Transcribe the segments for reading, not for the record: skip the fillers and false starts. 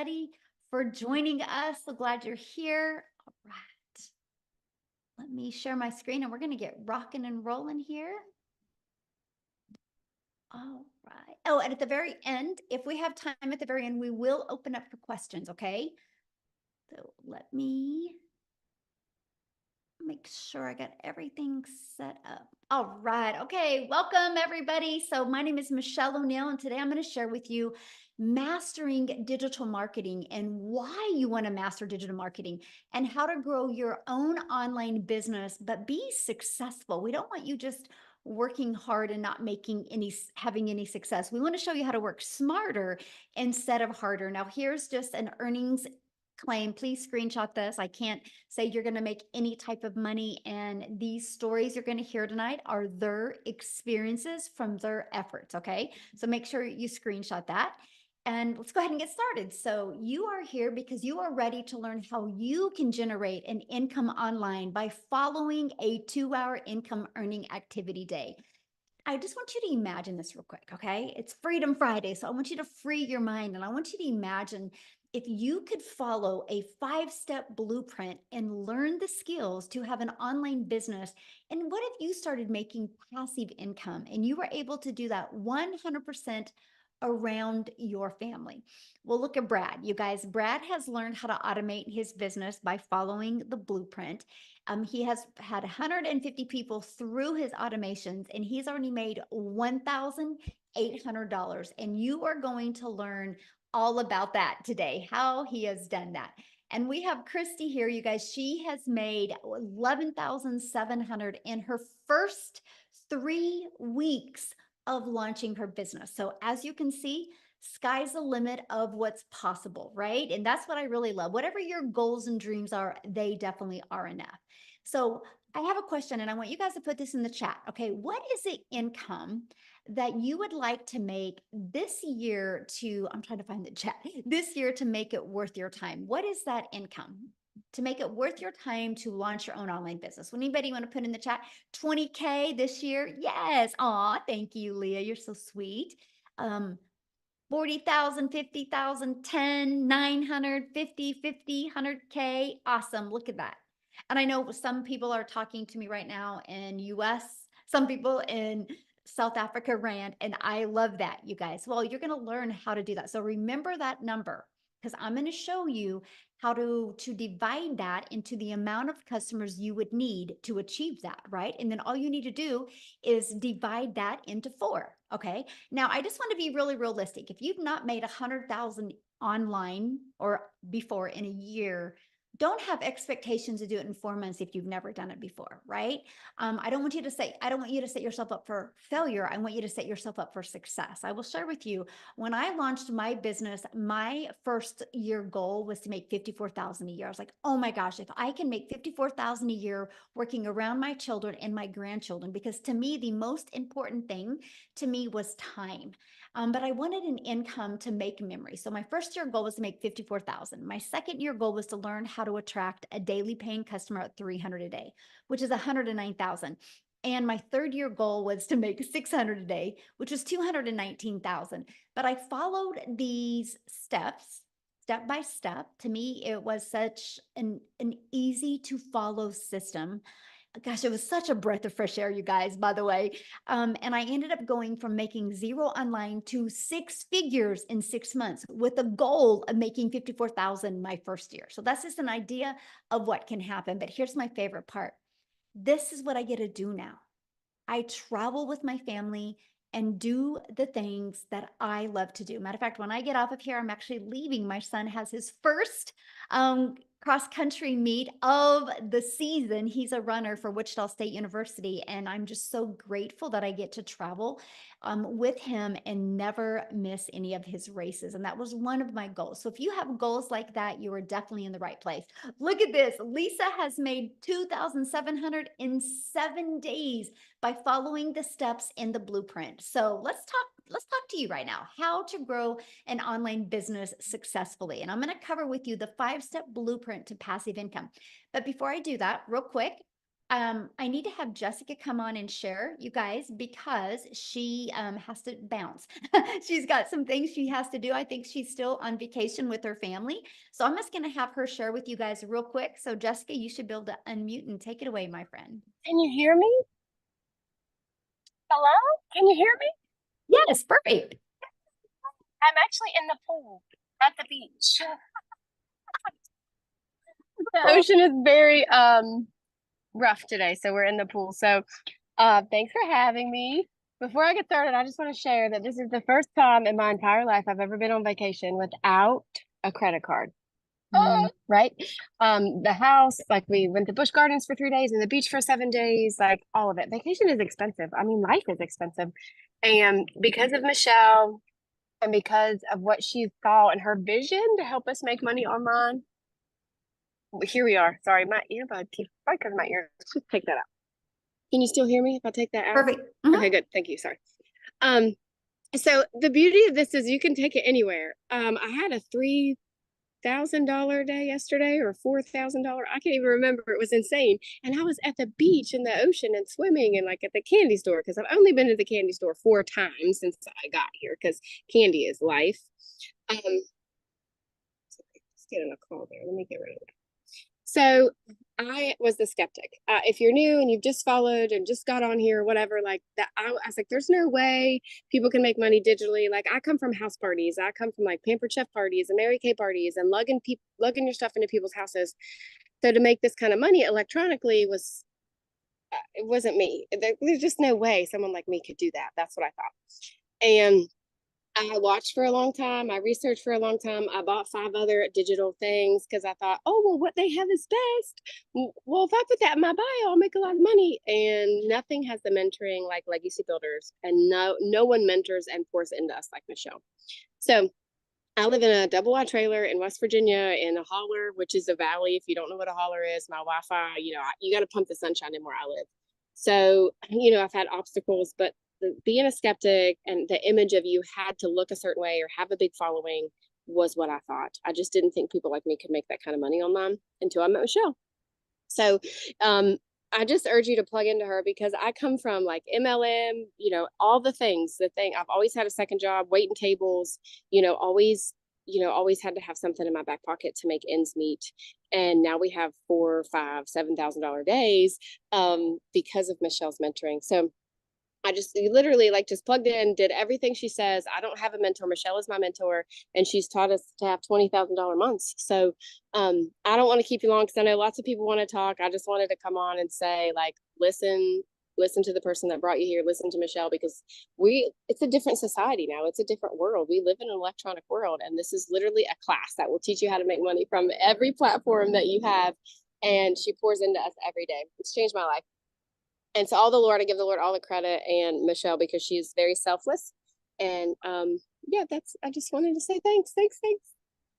everybody, for joining us. So glad you're here. All right. Let me share my screen and we're going to get rocking and rolling here. All right. Oh, and at the very end, if we have time at the very end, we will open up for questions, okay? So let me make sure I got everything set up. All right. Okay. Welcome, everybody. So, my name is Michelle O'Neill, and today I'm going to share with you mastering digital marketing and why you want to master digital marketing and how to grow your own online business, but be successful. We don't want you just working hard and not having any success. We want to show you how to work smarter instead of harder. Now, here's just an earnings claim. Please screenshot this. I can't say you're going to make any type of money. And these stories you're going to hear tonight are their experiences from their efforts. Okay. So make sure you screenshot that. And let's go ahead and get started. So you are here because you are ready to learn how you can generate an income online by following a 2-hour income earning activity day. I just want you to imagine this real quick, okay? It's Freedom Friday, so I want you to free your mind and I want you to imagine if you could follow a 5-step blueprint and learn the skills to have an online business. And what if you started making passive income and you were able to do that 100% around your family? Well, look at Brad. You guys, Brad has learned how to automate his business by following the blueprint. He has had 150 people through his automations and he's already made $1,800. And you are going to learn all about that today, how he has done that. And we have Christy here, you guys. She has made 11,700 in her first 3 weeks of launching her business. So as you can see, sky's the limit of what's possible, right? And that's what I really love. Whatever your goals and dreams are, they definitely are enough. So I have a question and I want you guys to put this in the chat. Okay, what is the income that you would like to make this year I'm trying to find the chat, this year to make it worth your time? What is that income to make it worth your time to launch your own online business? Would anybody want to put in the chat 20K this year? Yes. Aw, thank you, Leah. You're so sweet. 40,000, 50,000, 10, 900, 50, 50, 100K. Awesome. Look at that. And I know some people are talking to me right now in US, some people in South Africa, Rand, and I love that, you guys. Well, you're going to learn how to do that. So remember that number because I'm going to show you how to divide that into the amount of customers you would need to achieve that, right? And then all you need to do is divide that into 4, okay? Now, I just want to be really realistic. If you've not made 100,000 online or before in a year, don't have expectations to do it in 4 months if you've never done it before, right? I don't want you to set yourself up for failure. I want you to set yourself up for success. I will share with you, when I launched my business, my first year goal was to make 54,000 a year. I was like, oh my gosh, if I can make 54,000 a year working around my children and my grandchildren, because to me, the most important thing to me was time. But I wanted an income to make memories. So my first year goal was to make 54,000. My second year goal was to learn how to attract a daily paying customer at 300 a day, which is 109,000. And my third year goal was to make 600 a day, which was 219,000. But I followed these steps step by step. To me, it was such an easy to follow system. Gosh, it was such a breath of fresh air, you guys, by the way. And I ended up going from making 0 online to 6 figures in 6 months with a goal of making 54,000 my first year. So that's just an idea of what can happen. But here's my favorite part. This is what I get to do now. I travel with my family and do the things that I love to do. Matter of fact, when I get off of here, I'm actually leaving. My son has his first cross country meet of the season. He's a runner for Wichita State University, and I'm just so grateful that I get to travel with him and never miss any of his races. And that was one of my goals. So if you have goals like that, you are definitely in the right place. Look at this. Lisa has made 2,700 in 7 days by following the steps in the blueprint. So let's talk to you right now, how to grow an online business successfully. And I'm going to cover with you the 5-step blueprint to passive income. But before I do that, real quick, I need to have Jessica come on and share, you guys, because she has to bounce. She's got some things she has to do. I think she's still on vacation with her family. So I'm just going to have her share with you guys real quick. So, Jessica, you should be able to unmute and take it away, my friend. Can you hear me? Hello? Can you hear me? Yes, perfect. I'm actually in the pool at the beach. The Oh, ocean is very rough today, so we're in the pool. So thanks for having me. Before I get started, I just want to share that this is the first time in my entire life I've ever been on vacation without a credit card. Right? The house, like we went to Busch Gardens for 3 days and the beach for 7 days, like all of it. Vacation is expensive. I mean, life is expensive. And because of Michelle and because of what she saw and her vision to help us make money online, here we are. Sorry, my earbud keeps probably because my ear. Let's just take that out. Can you still hear me if I take that out? perfect. Okay, good. Thank you. Sorry. Um, so the beauty of this is you can take it anywhere. I had a $3,000 day yesterday or $4,000. I can't even remember. It was insane. And I was at the beach in the ocean and swimming and like at the candy store because I've only been to the candy store 4 times since I got here because candy is life. Sorry, let's get in a call there. Let me get rid of it. So I was the skeptic. If you're new and you've just followed and just got on here or whatever, like that, I was like, there's no way people can make money digitally. Like I come from house parties. I come from like Pampered Chef parties and Mary Kay parties and lugging your stuff into people's houses. So to make this kind of money electronically was, it wasn't me. There's just no way someone like me could do that. That's what I thought. And I watched for a long time. I researched for a long time. I bought 5 other digital things because I thought, oh, well, what they have is best. Well, if I put that in my bio, I'll make a lot of money. And nothing has the mentoring like Legacy Builders. And no one mentors and pours into us like Michelle. So I live in a double wide trailer in West Virginia in a holler, which is a valley. If you don't know what a holler is, my Wi-Fi, you got to pump the sunshine in where I live. So, I've had obstacles, but being a skeptic and the image of you had to look a certain way or have a big following was what I thought. I just didn't think people like me could make that kind of money online until I met Michelle. So I just urge you to plug into her because I come from like MLM, all the things, I've always had a second job, waiting tables, always had to have something in my back pocket to make ends meet. And now we have 4, 5, $7,000 days because of Michelle's mentoring. So I just literally just plugged in, did everything she says. I don't have a mentor. Michelle is my mentor, and she's taught us to have $20,000 months. So I don't want to keep you long because I know lots of people want to talk. I just wanted to come on and say, listen to the person that brought you here. Listen to Michelle because it's a different society now. It's a different world. We live in an electronic world, and this is literally a class that will teach you how to make money from every platform that you have. And she pours into us every day. It's changed my life. And so I give the Lord all the credit and Michelle because she's very selfless. And I just wanted to say thanks.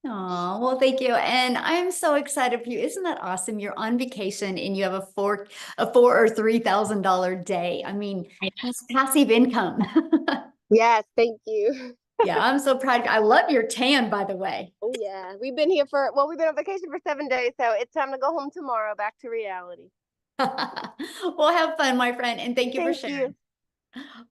Oh, well, thank you. And I'm so excited for you. Isn't that awesome? You're on vacation and you have a four or $3,000 day. I mean, that's passive income. Yes, thank you. Yeah, I'm so proud. I love your tan, by the way. Oh yeah. We've been on vacation for 7 days, so it's time to go home tomorrow, back to reality. Well, have fun, my friend. And thank you for Thank you. sharing.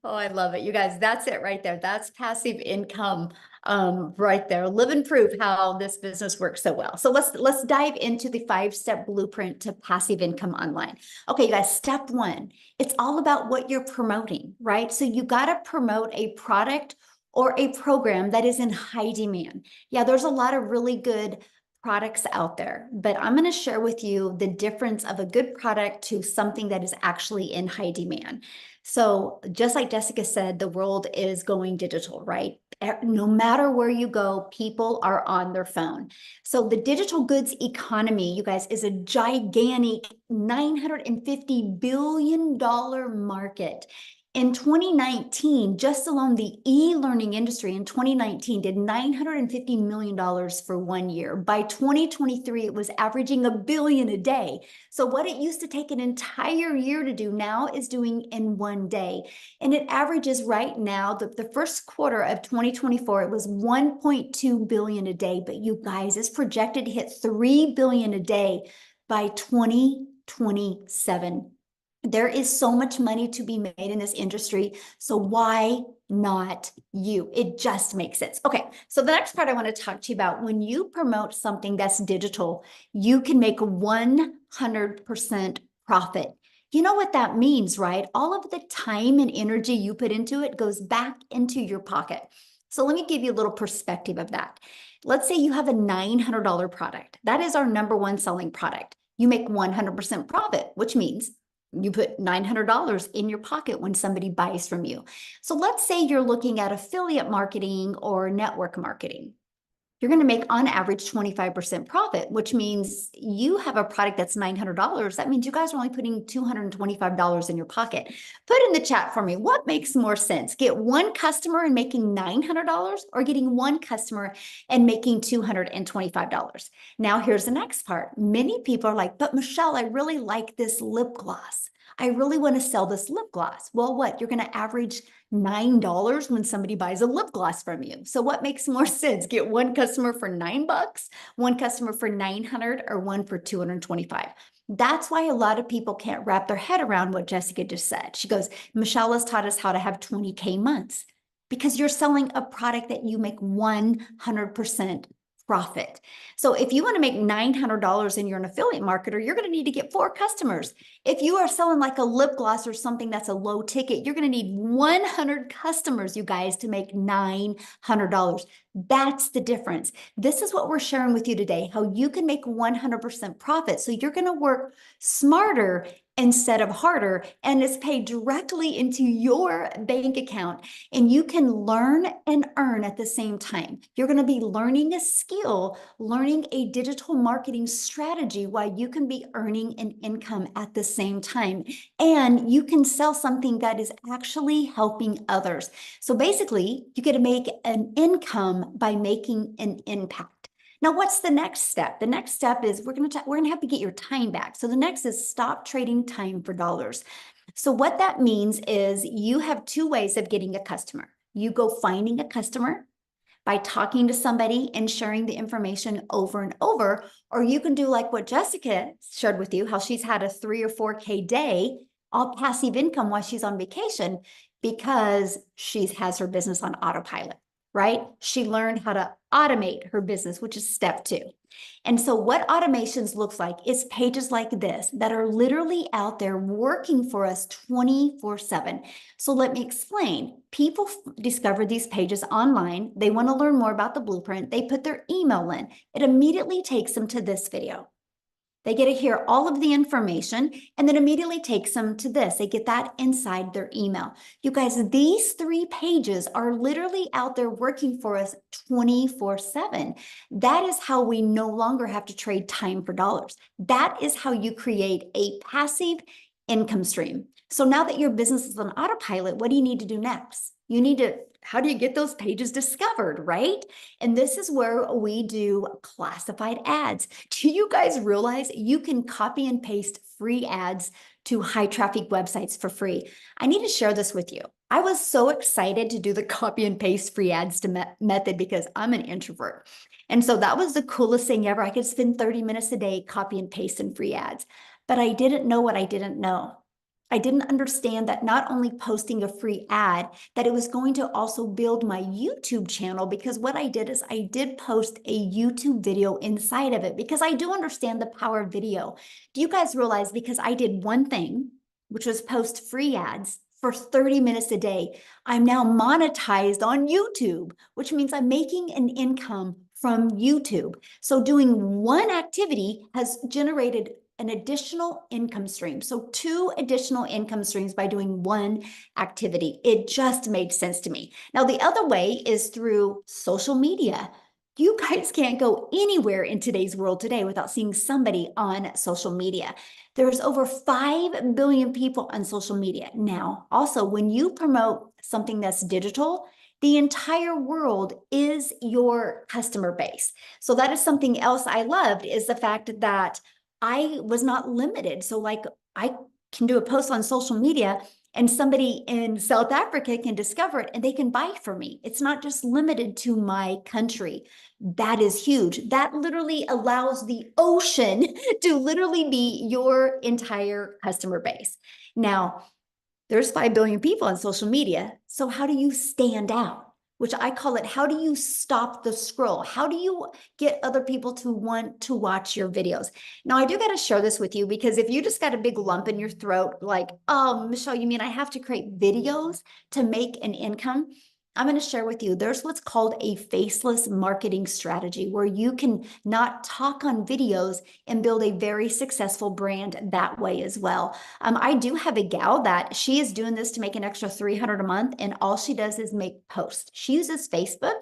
Oh, I love it. You guys, that's it right there. That's passive income right there. Live and prove how this business works so well. So let's dive into the 5-step blueprint to passive income online. Okay, you guys, step 1, it's all about what you're promoting, right? So you got to promote a product or a program that is in high demand. Yeah, there's a lot of really good products out there, but I'm going to share with you the difference of a good product to something that is actually in high demand. So just like Jessica said, the world is going digital, right? No matter where you go, people are on their phone. So the digital goods economy, you guys, is a gigantic $950 billion market. In 2019, just alone the e-learning industry in 2019 did $950 million for 1 year. By 2023, it was averaging $1 billion a day. So what it used to take an entire year to do now is doing in 1 day. And it averages right now, the first quarter of 2024, it was 1.2 billion a day. But you guys, it's projected to hit 3 billion a day by 2025. 27. There is so much money to be made in this industry. So why not you? It just makes sense. Okay, so the next part I want to talk to you about, when you promote something that's digital, you can make 100% profit. You know what that means, right? All of the time and energy you put into it goes back into your pocket. So let me give you a little perspective of that. Let's say you have a $900 product. That is our number one selling product. You make 100% profit, which means you put $900 in your pocket when somebody buys from you. So let's say you're looking at affiliate marketing or network marketing. You're going to make on average 25% profit, which means you have a product that's $900. That means you guys are only putting $225 in your pocket. Put in the chat for me, what makes more sense? Get one customer and making $900, or getting one customer and making $225? Now, here's the next part. Many people are like, but Michelle, I really like this lip gloss. I really want to sell this lip gloss. Well, what? You're going to average $9 when somebody buys a lip gloss from you. So what makes more sense? Get one customer for $9, one customer for 900, or one for 225. That's why a lot of people can't wrap their head around what Jessica just said. She goes, Michelle has taught us how to have 20K months, because you're selling a product that you make 100% profit. So if you want to make $900 and you're an affiliate marketer, you're going to need to get 4 customers. If you are selling like a lip gloss or something that's a low ticket, you're going to need 100 customers, you guys, to make $900. That's the difference. This is what we're sharing with you today, how you can make 100% profit. So you're going to work smarter instead of harder, and it's paid directly into your bank account, and you can learn and earn at the same time. You're going to be learning a skill, learning a digital marketing strategy, while you can be earning an income at the same time, and you can sell something that is actually helping others. So basically, you get to make an income by making an impact. Now, what's the next step? The next step is we're going to have to get your time back. So the next is stop trading time for dollars. So what that means is you have 2 ways of getting a customer. You go finding a customer by talking to somebody and sharing the information over and over, or you can do like what Jessica shared with you, how she's had a 3 or 4K day, all passive income while she's on vacation, because she has her business on autopilot, right? She learned how to automate her business, which is step 2. And so what automations looks like is pages like this that are literally out there working for us 24/7. So let me explain. People discover these pages online. They want to learn more about the blueprint. They put their email in. It immediately takes them to this video. They get to hear all of the information, and then immediately takes them to this. They get that inside their email. You guys, these 3 pages are literally out there working for us 24/7. That is how we no longer have to trade time for dollars. That is how you create a passive income stream. So now that your business is on autopilot, what do you need to do next? How do you get those pages discovered, right? And this is where we do classified ads. Do you guys realize you can copy and paste free ads to high traffic websites for free? I need to share this with you. I was so excited to do the copy and paste free ads method because I'm an introvert. And so that was the coolest thing ever. I could spend 30 minutes a day copy and pasting free ads, but I didn't know what I didn't know. I didn't understand that not only posting a free ad, that it was going to also build my YouTube channel, because what I did is I did post a YouTube video inside of it, because I do understand the power of video. Do you guys realize, because I did one thing, which was post free ads for 30 minutes a day, I'm now monetized on YouTube, which means I'm making an income from YouTube. So doing one activity has generated an additional income stream. So 2 additional income streams by doing one activity. It just made sense to me. Now, the other way is through social media. You guys can't go anywhere in today's world today without seeing somebody on social media. There's over 5 billion people on social media. Now, also, when you promote something that's digital, the entire world is your customer base. So that is something else I loved, is the fact that I was not limited. So like, I can do a post on social media and somebody in South Africa can discover it and they can buy from me. It's not just limited to my country. That is huge. That literally allows the ocean to literally be your entire customer base. Now, there's 5 billion people on social media. So how do you stand out? Which I call it, how do you stop the scroll? How do you get other people to want to watch your videos? Now, I do got to share this with you, because if you just got a big lump in your throat, like, oh, Michelle, you mean I have to create videos to make an income? I'm going to share with you, there's what's called a faceless marketing strategy, where you can not talk on videos and build a very successful brand that way as well. I do have a gal that she is doing this to make an extra 300 a month, and all she does is make posts. She uses Facebook,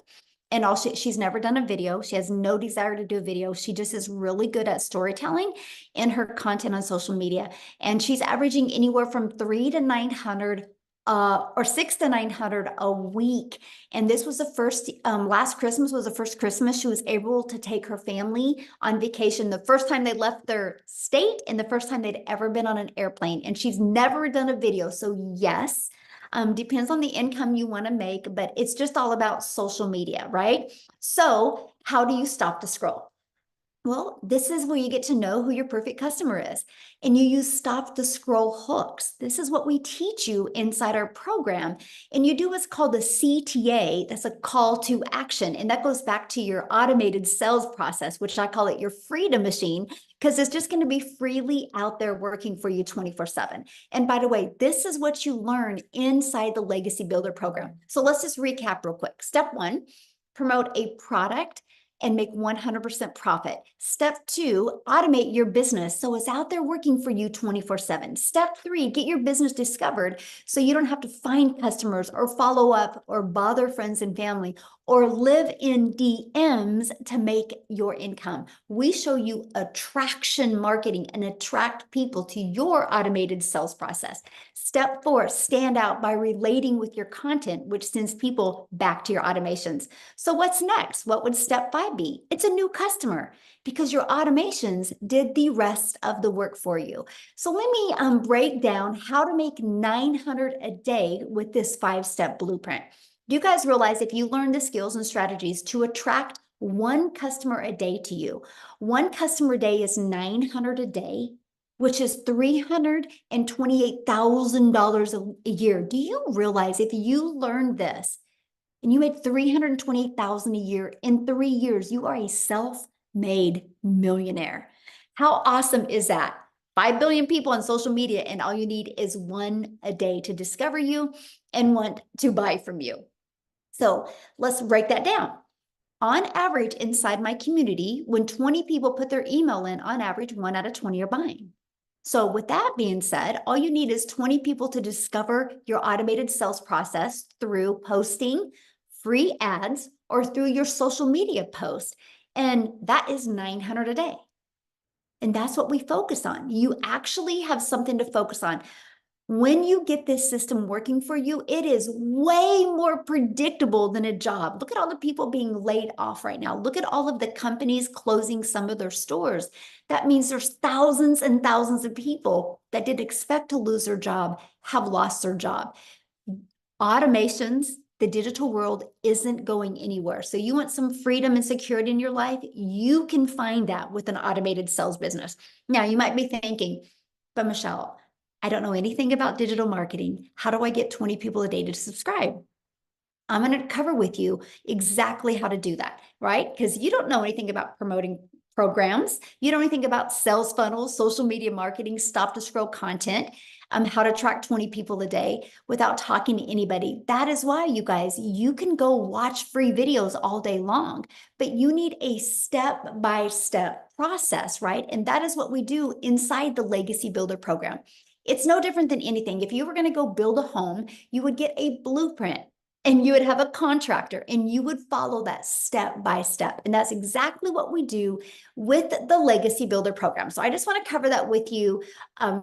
and she's never done a video. She has no desire to do a video. She just is really good at storytelling in her content on social media. And she's averaging anywhere from 3 to 900 or 6 to 900 a week. And this was the first, last Christmas was the first Christmas she was able to take her family on vacation. The first time they left their state and the first time they'd ever been on an airplane. And she's never done a video. So yes, depends on the income you want to make, but it's just all about social media, right? So how do you stop the scroll? Well, this is where you get to know who your perfect customer is. And you use stop the scroll hooks. This is what we teach you inside our program. And you do what's called a CTA. That's a call to action. And that goes back to your automated sales process, which I call it your freedom machine, because it's just going to be freely out there working for you 24/7. And by the way, this is what you learn inside the Legacy Builder program. So let's just recap real quick. Step 1, promote a product and make 100% profit. Step 2, automate your business so it's out there working for you 24/7. Step 3, get your business discovered so you don't have to find customers or follow up or bother friends and family or live in DMs to make your income. We show you attraction marketing and attract people to your automated sales process. Step 4, stand out by relating with your content, which sends people back to your automations. So what's next? What would step 5 be? It's a new customer, because your automations did the rest of the work for you. So let me break down how to make 900 a day with this 5-step blueprint. Do you guys realize if you learn the skills and strategies to attract one customer a day to you, one customer a day is 900 a day, which is $328,000 a year. Do you realize if you learned this and you made $328,000 a year in 3 years, you are a self-made millionaire? How awesome is that? 5 billion people on social media, and all you need is one a day to discover you and want to buy from you. So let's break that down. On average, inside my community, when 20 people put their email in, on average, 1 out of 20 are buying. So with that being said, all you need is 20 people to discover your automated sales process through posting free ads or through your social media post. And that is 900 a day. And that's what we focus on. You actually have something to focus on. When you get this system working for you, it is way more predictable than a job. Look at all the people being laid off right now. Look at all of the companies closing some of their stores. That means there's thousands and thousands of people that didn't expect to lose their job, have lost their job. Automations, the digital world isn't going anywhere. So you want some freedom and security in your life, you can find that with an automated sales business. Now, you might be thinking, but Michelle, I don't know anything about digital marketing. How do I get 20 people a day to subscribe? I'm going to cover with you exactly how to do that, right? Because you don't know anything about promoting programs. You don't know anything about sales funnels, social media marketing, stop to scroll content, how to attract 20 people a day without talking to anybody. That is why, you guys, you can go watch free videos all day long, but you need a step-by-step process, right? And that is what we do inside the Legacy Builder program. It's no different than anything. If you were going to go build a home, you would get a blueprint and you would have a contractor and you would follow that step by step. And that's exactly what we do with the Legacy Builder program. So I just want to cover that with you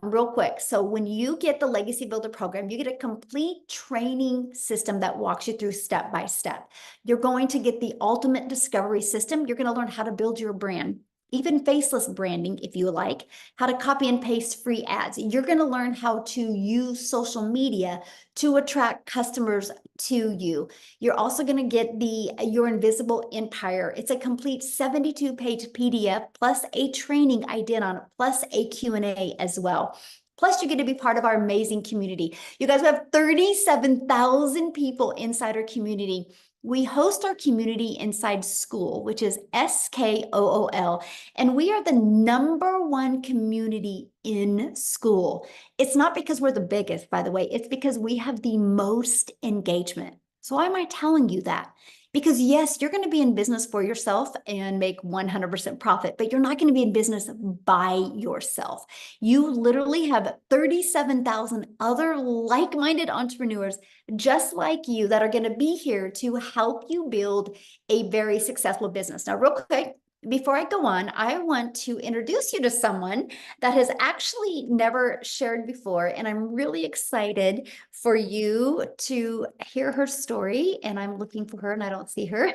real quick. So when you get the Legacy Builder program, you get a complete training system that walks you through step by step. You're going to get the ultimate discovery system. You're going to learn how to build your brand. even faceless branding, if you like, how to copy and paste free ads. You're going to learn how to use social media to attract customers to you. You're also going to get the Your Invisible Empire. It's a complete 72-page PDF plus a training I did on it, plus a Q&A as well. Plus, you get to be part of our amazing community. You guys, we have 37,000 people inside our community. We host our community inside School, which is SKOOL, and we are the #1 community in School. It's not because we're the biggest, by the way, it's because we have the most engagement. So why am I telling you that? Because yes, you're going to be in business for yourself and make 100% profit, but you're not going to be in business by yourself. You literally have 37,000 other like-minded entrepreneurs just like you that are going to be here to help you build a very successful business. Now, real quick, before I go on, I want to introduce you to someone that has actually never shared before, and I'm really excited for you to hear her story. And I'm looking for her and I don't see her.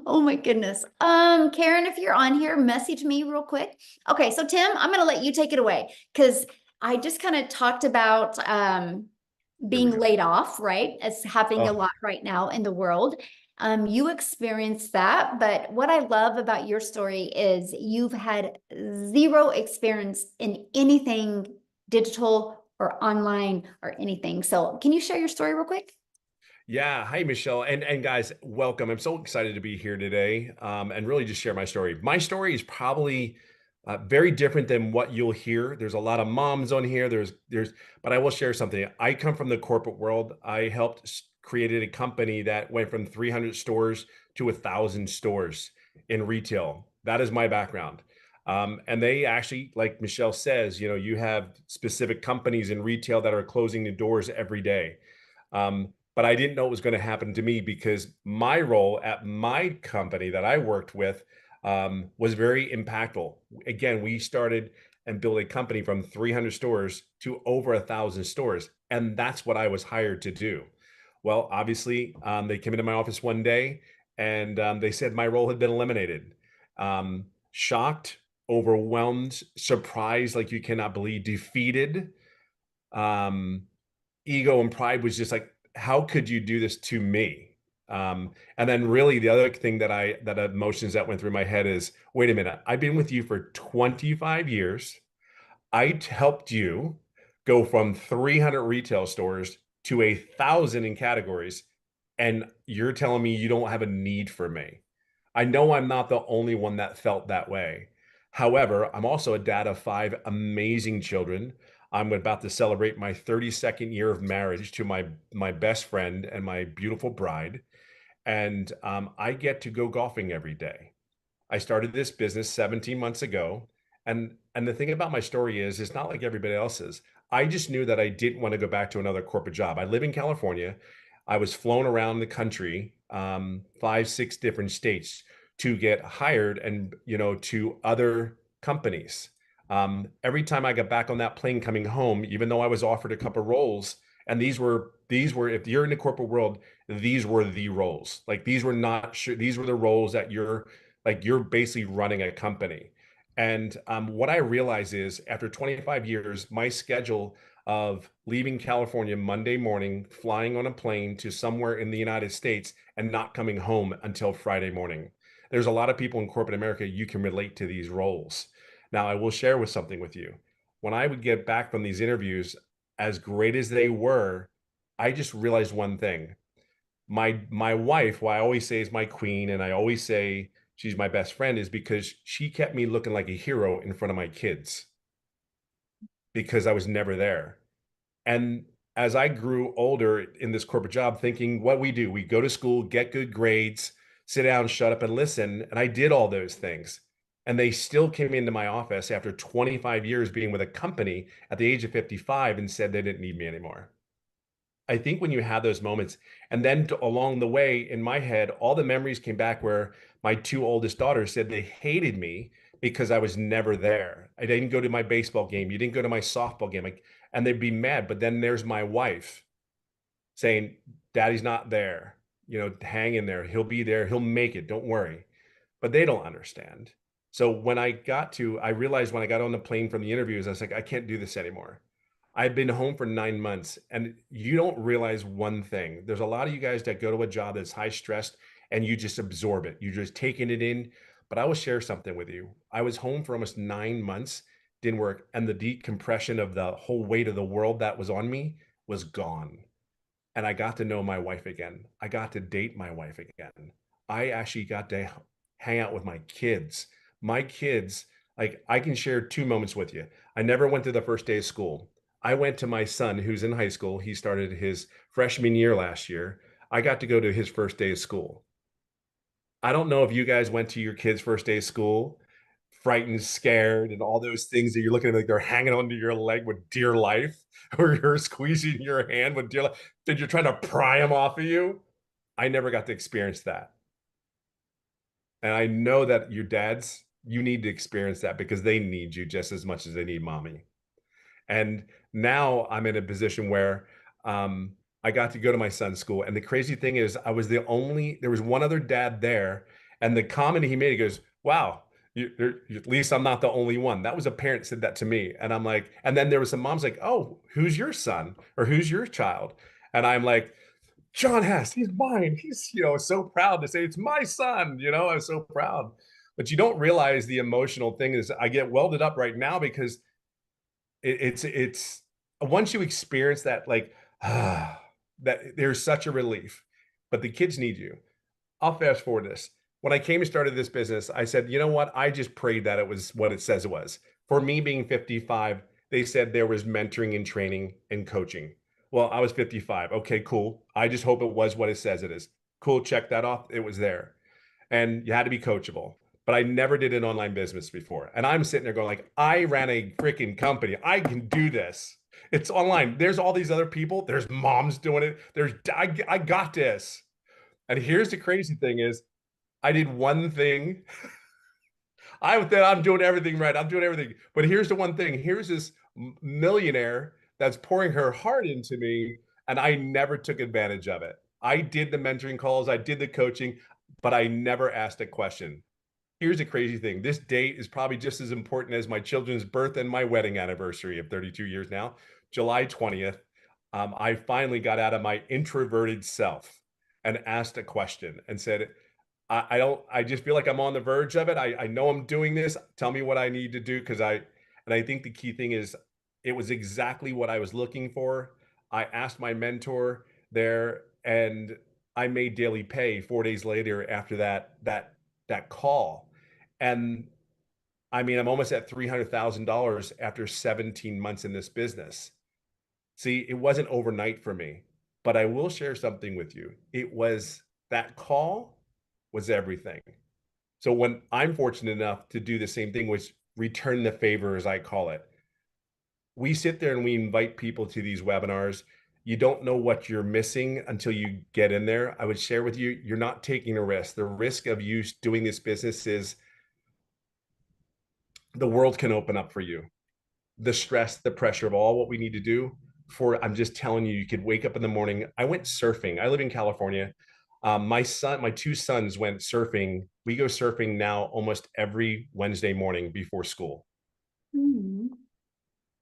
Oh my goodness. Karen, if you're on here, message me real quick. Okay, so Tim, I'm going to let you take it away because I just kind of talked about Here we being go. laid off, right? It's happening a Oh, lot right now in the world. You experienced that, but what I love about your story is you've had zero experience in anything digital or online or anything. So can you share your story real quick? yeah. Hi, Michelle. And guys, welcome. I'm so excited to be here today and really just share my story. My story is probably very different than what you'll hear. There's a lot of moms on here. But I will share something. I come from the corporate world. I helped created a company that went from 300 stores to 1,000 stores in retail. That is my background. And they actually, like Michelle says, you have specific companies in retail that are closing the doors every day. But I didn't know it was going to happen to me because my role at my company that I worked with was very impactful. Again, we started and built a company from 300 stores to over 1,000 stores. And that's what I was hired to do. Well, obviously, they came into my office one day and they said my role had been eliminated. Shocked, overwhelmed, surprised, like you cannot believe, defeated. Um, Ego and pride was just like, how could you do this to me? And then really the other thing that emotions that went through my head is, wait a minute, I've been with you for 25 years. Helped you go from 300 retail stores to 1,000 in categories. And you're telling me you don't have a need for me. I know I'm not the only one that felt that way. However, I'm also a dad of 5 amazing children. I'm about to celebrate my 32nd year of marriage to my best friend and my beautiful bride. And I get to go golfing every day. I started this business 17 months ago. And the thing about my story is it's not like everybody else's. I just knew that I didn't want to go back to another corporate job. I live in California. I was flown around the country, 5, 6 different states to get hired and, to other companies. Every time I got back on that plane coming home, even though I was offered a couple roles, and these were, if you're in the corporate world, these were the roles. Like these were not sure, these were the roles that you're basically running a company. And what I realize is after 25 years, my schedule of leaving California Monday morning, flying on a plane to somewhere in the United States and not coming home until Friday morning. There's a lot of people in corporate America, you can relate to these roles. Now, I will share with something with you. When I would get back from these interviews, as great as they were, I just realized one thing. My wife, who I always say is my queen, and I always say she's my best friend, is because she kept me looking like a hero in front of my kids because I was never there. And as I grew older in this corporate job, thinking what we do, we go to school, get good grades, sit down, shut up and listen. And I did all those things. And they still came into my office after 25 years being with a company at the age of 55 and said they didn't need me anymore. I think when you have those moments, and then along the way in my head, all the memories came back where my 2 oldest daughters said they hated me because I was never there. I didn't go to my baseball game. You didn't go to my softball game. And they'd be mad. But then there's my wife saying, Daddy's not there. Hang in there. He'll be there. He'll make it. Don't worry. But they don't understand. So when I realized when I got on the plane from the interviews, I was like, I can't do this anymore. I've been home for 9 months and you don't realize one thing. There's a lot of you guys that go to a job that's high stressed and you just absorb it. You're just taking it in. But I will share something with you. I was home for almost 9 months, didn't work. And the decompression of the whole weight of the world that was on me was gone. And I got to know my wife again. I got to date my wife again. I actually got to hang out with my kids. My kids, like I can share two moments with you. I never went to the first day of school. I went to my son who's in high school. He started his freshman year last year. I got to go to his first day of school. I don't know if you guys went to your kids' first day of school, frightened, scared, and all those things that you're looking at like they're hanging onto your leg with dear life, or you're squeezing your hand with dear life, that you're trying to pry them off of you. I never got to experience that. And I know that your dads, you need to experience that because they need you just as much as they need mommy. And now I'm in a position where I got to go to my son's school. And the crazy thing is, there was one other dad there. And the comment he made, he goes, wow, at least I'm not the only one. That was a parent said that to me. And I'm like, and then there was some moms like, oh, who's your son or who's your child? And I'm like, John Hess, he's mine. He's, so proud to say it's my son. I'm so proud. But you don't realize the emotional thing is I get welded up right now because it's once you experience that, like, that there's such a relief, but the kids need you. I'll fast forward this. When I came and started this business, I said, you know what? I just prayed that it was what it says it was. For me being 55, they said there was mentoring and training and coaching. Well, I was 55. Okay, cool. I just hope it was what it says it is. Cool. Check that off. It was there. And you had to be coachable. But I never did an online business before. And I'm sitting there going like, I ran a freaking company. I can do this. It's online. There's all these other people. There's moms doing it. I got this. And here's the crazy thing is I did one thing. I thought I'm doing everything right. I'm doing everything. But here's the one thing. Here's this millionaire that's pouring her heart into me, and I never took advantage of it. I did the mentoring calls, I did the coaching, but I never asked a question. Here's the crazy thing. This date is probably just as important as my children's birth and my wedding anniversary of 32 years now, July 20th. I finally got out of my introverted self and asked a question and said, I just feel like I'm on the verge of it. I know I'm doing this. Tell me what I need to do. And I think the key thing is it was exactly what I was looking for. I asked my mentor there and I made daily pay 4 days later after that call. And I mean, I'm almost at $300,000 after 17 months in this business. See, it wasn't overnight for me, but I will share something with you. That call was everything. So when I'm fortunate enough to do the same thing, which return the favor, as I call it, we sit there and we invite people to these webinars. You don't know what you're missing until you get in there. I would share with you, you're not taking a risk. The risk of you doing this business is the world can open up for you. The stress, the pressure of all what we need to do I'm just telling you, you could wake up in the morning. I went surfing. I live in California. My two sons went surfing. We go surfing now almost every Wednesday morning before school. Mhm.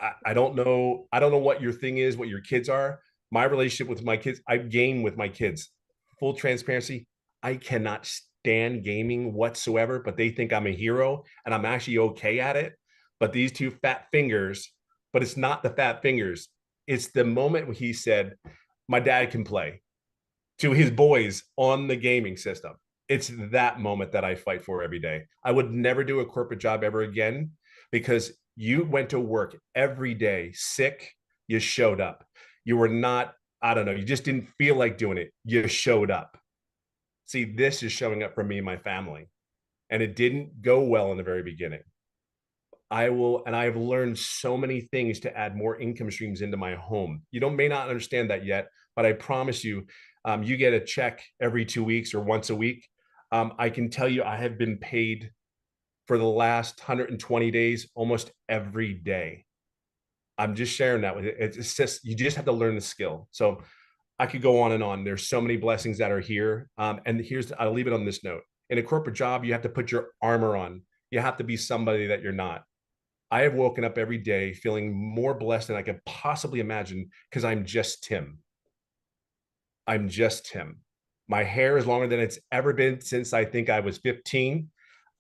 I don't know. I don't know what your thing is, what your kids are. My relationship with my kids, I game with my kids. Full transparency, I cannot stand gaming whatsoever, but they think I'm a hero and I'm actually okay at it. But these two fat fingers, but it's not the fat fingers. It's the moment when he said, my dad can play to his boys on the gaming system. It's that moment that I fight for every day. I would never do a corporate job ever again because you went to work every day sick, you showed up. You were not, I don't know, you just didn't feel like doing it. You showed up. See, this is showing up for me and my family. And it didn't go well in the very beginning. I have learned so many things to add more income streams into my home. May not understand that yet, but I promise you, you get a check every 2 weeks or once a week. I can tell you, I have been paid for the last 120 days, almost every day. I'm just sharing that with you. It's just, you just have to learn the skill. So I could go on and on. There's so many blessings that are here. And I'll leave it on this note. In a corporate job, you have to put your armor on. You have to be somebody that you're not. I have woken up every day feeling more blessed than I could possibly imagine because I'm just Tim. I'm just Tim. My hair is longer than it's ever been since I think I was 15.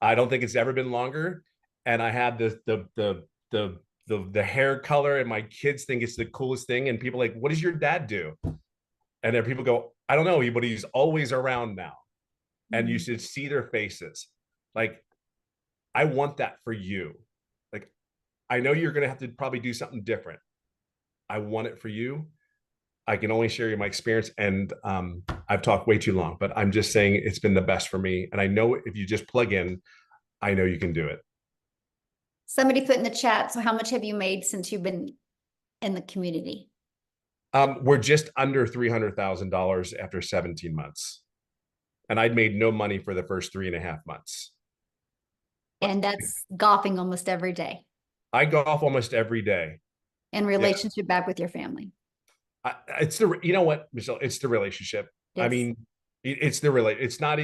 I don't think it's ever been longer. And I have the hair color, and my kids think it's the coolest thing. And people are like, what does your dad do? And then people go, I don't know, but he's always around now. And you should see their faces. Like, I want that for you. Like, I know you're going to have to probably do something different. I want it for you. I can only share you my experience, and I've talked way too long, but I'm just saying it's been the best for me. And I know if you just plug in, I know you can do it. Somebody put in the chat, so how much have you made since you've been in the community? We're just under $300,000 after 17 months. And I'd made no money for the first 3.5 months. And that's golfing almost every day. I golf almost every day. And relationship back with your family. It's the, you know what, Michelle, it's the relationship. Yes. I mean, it's the it's not,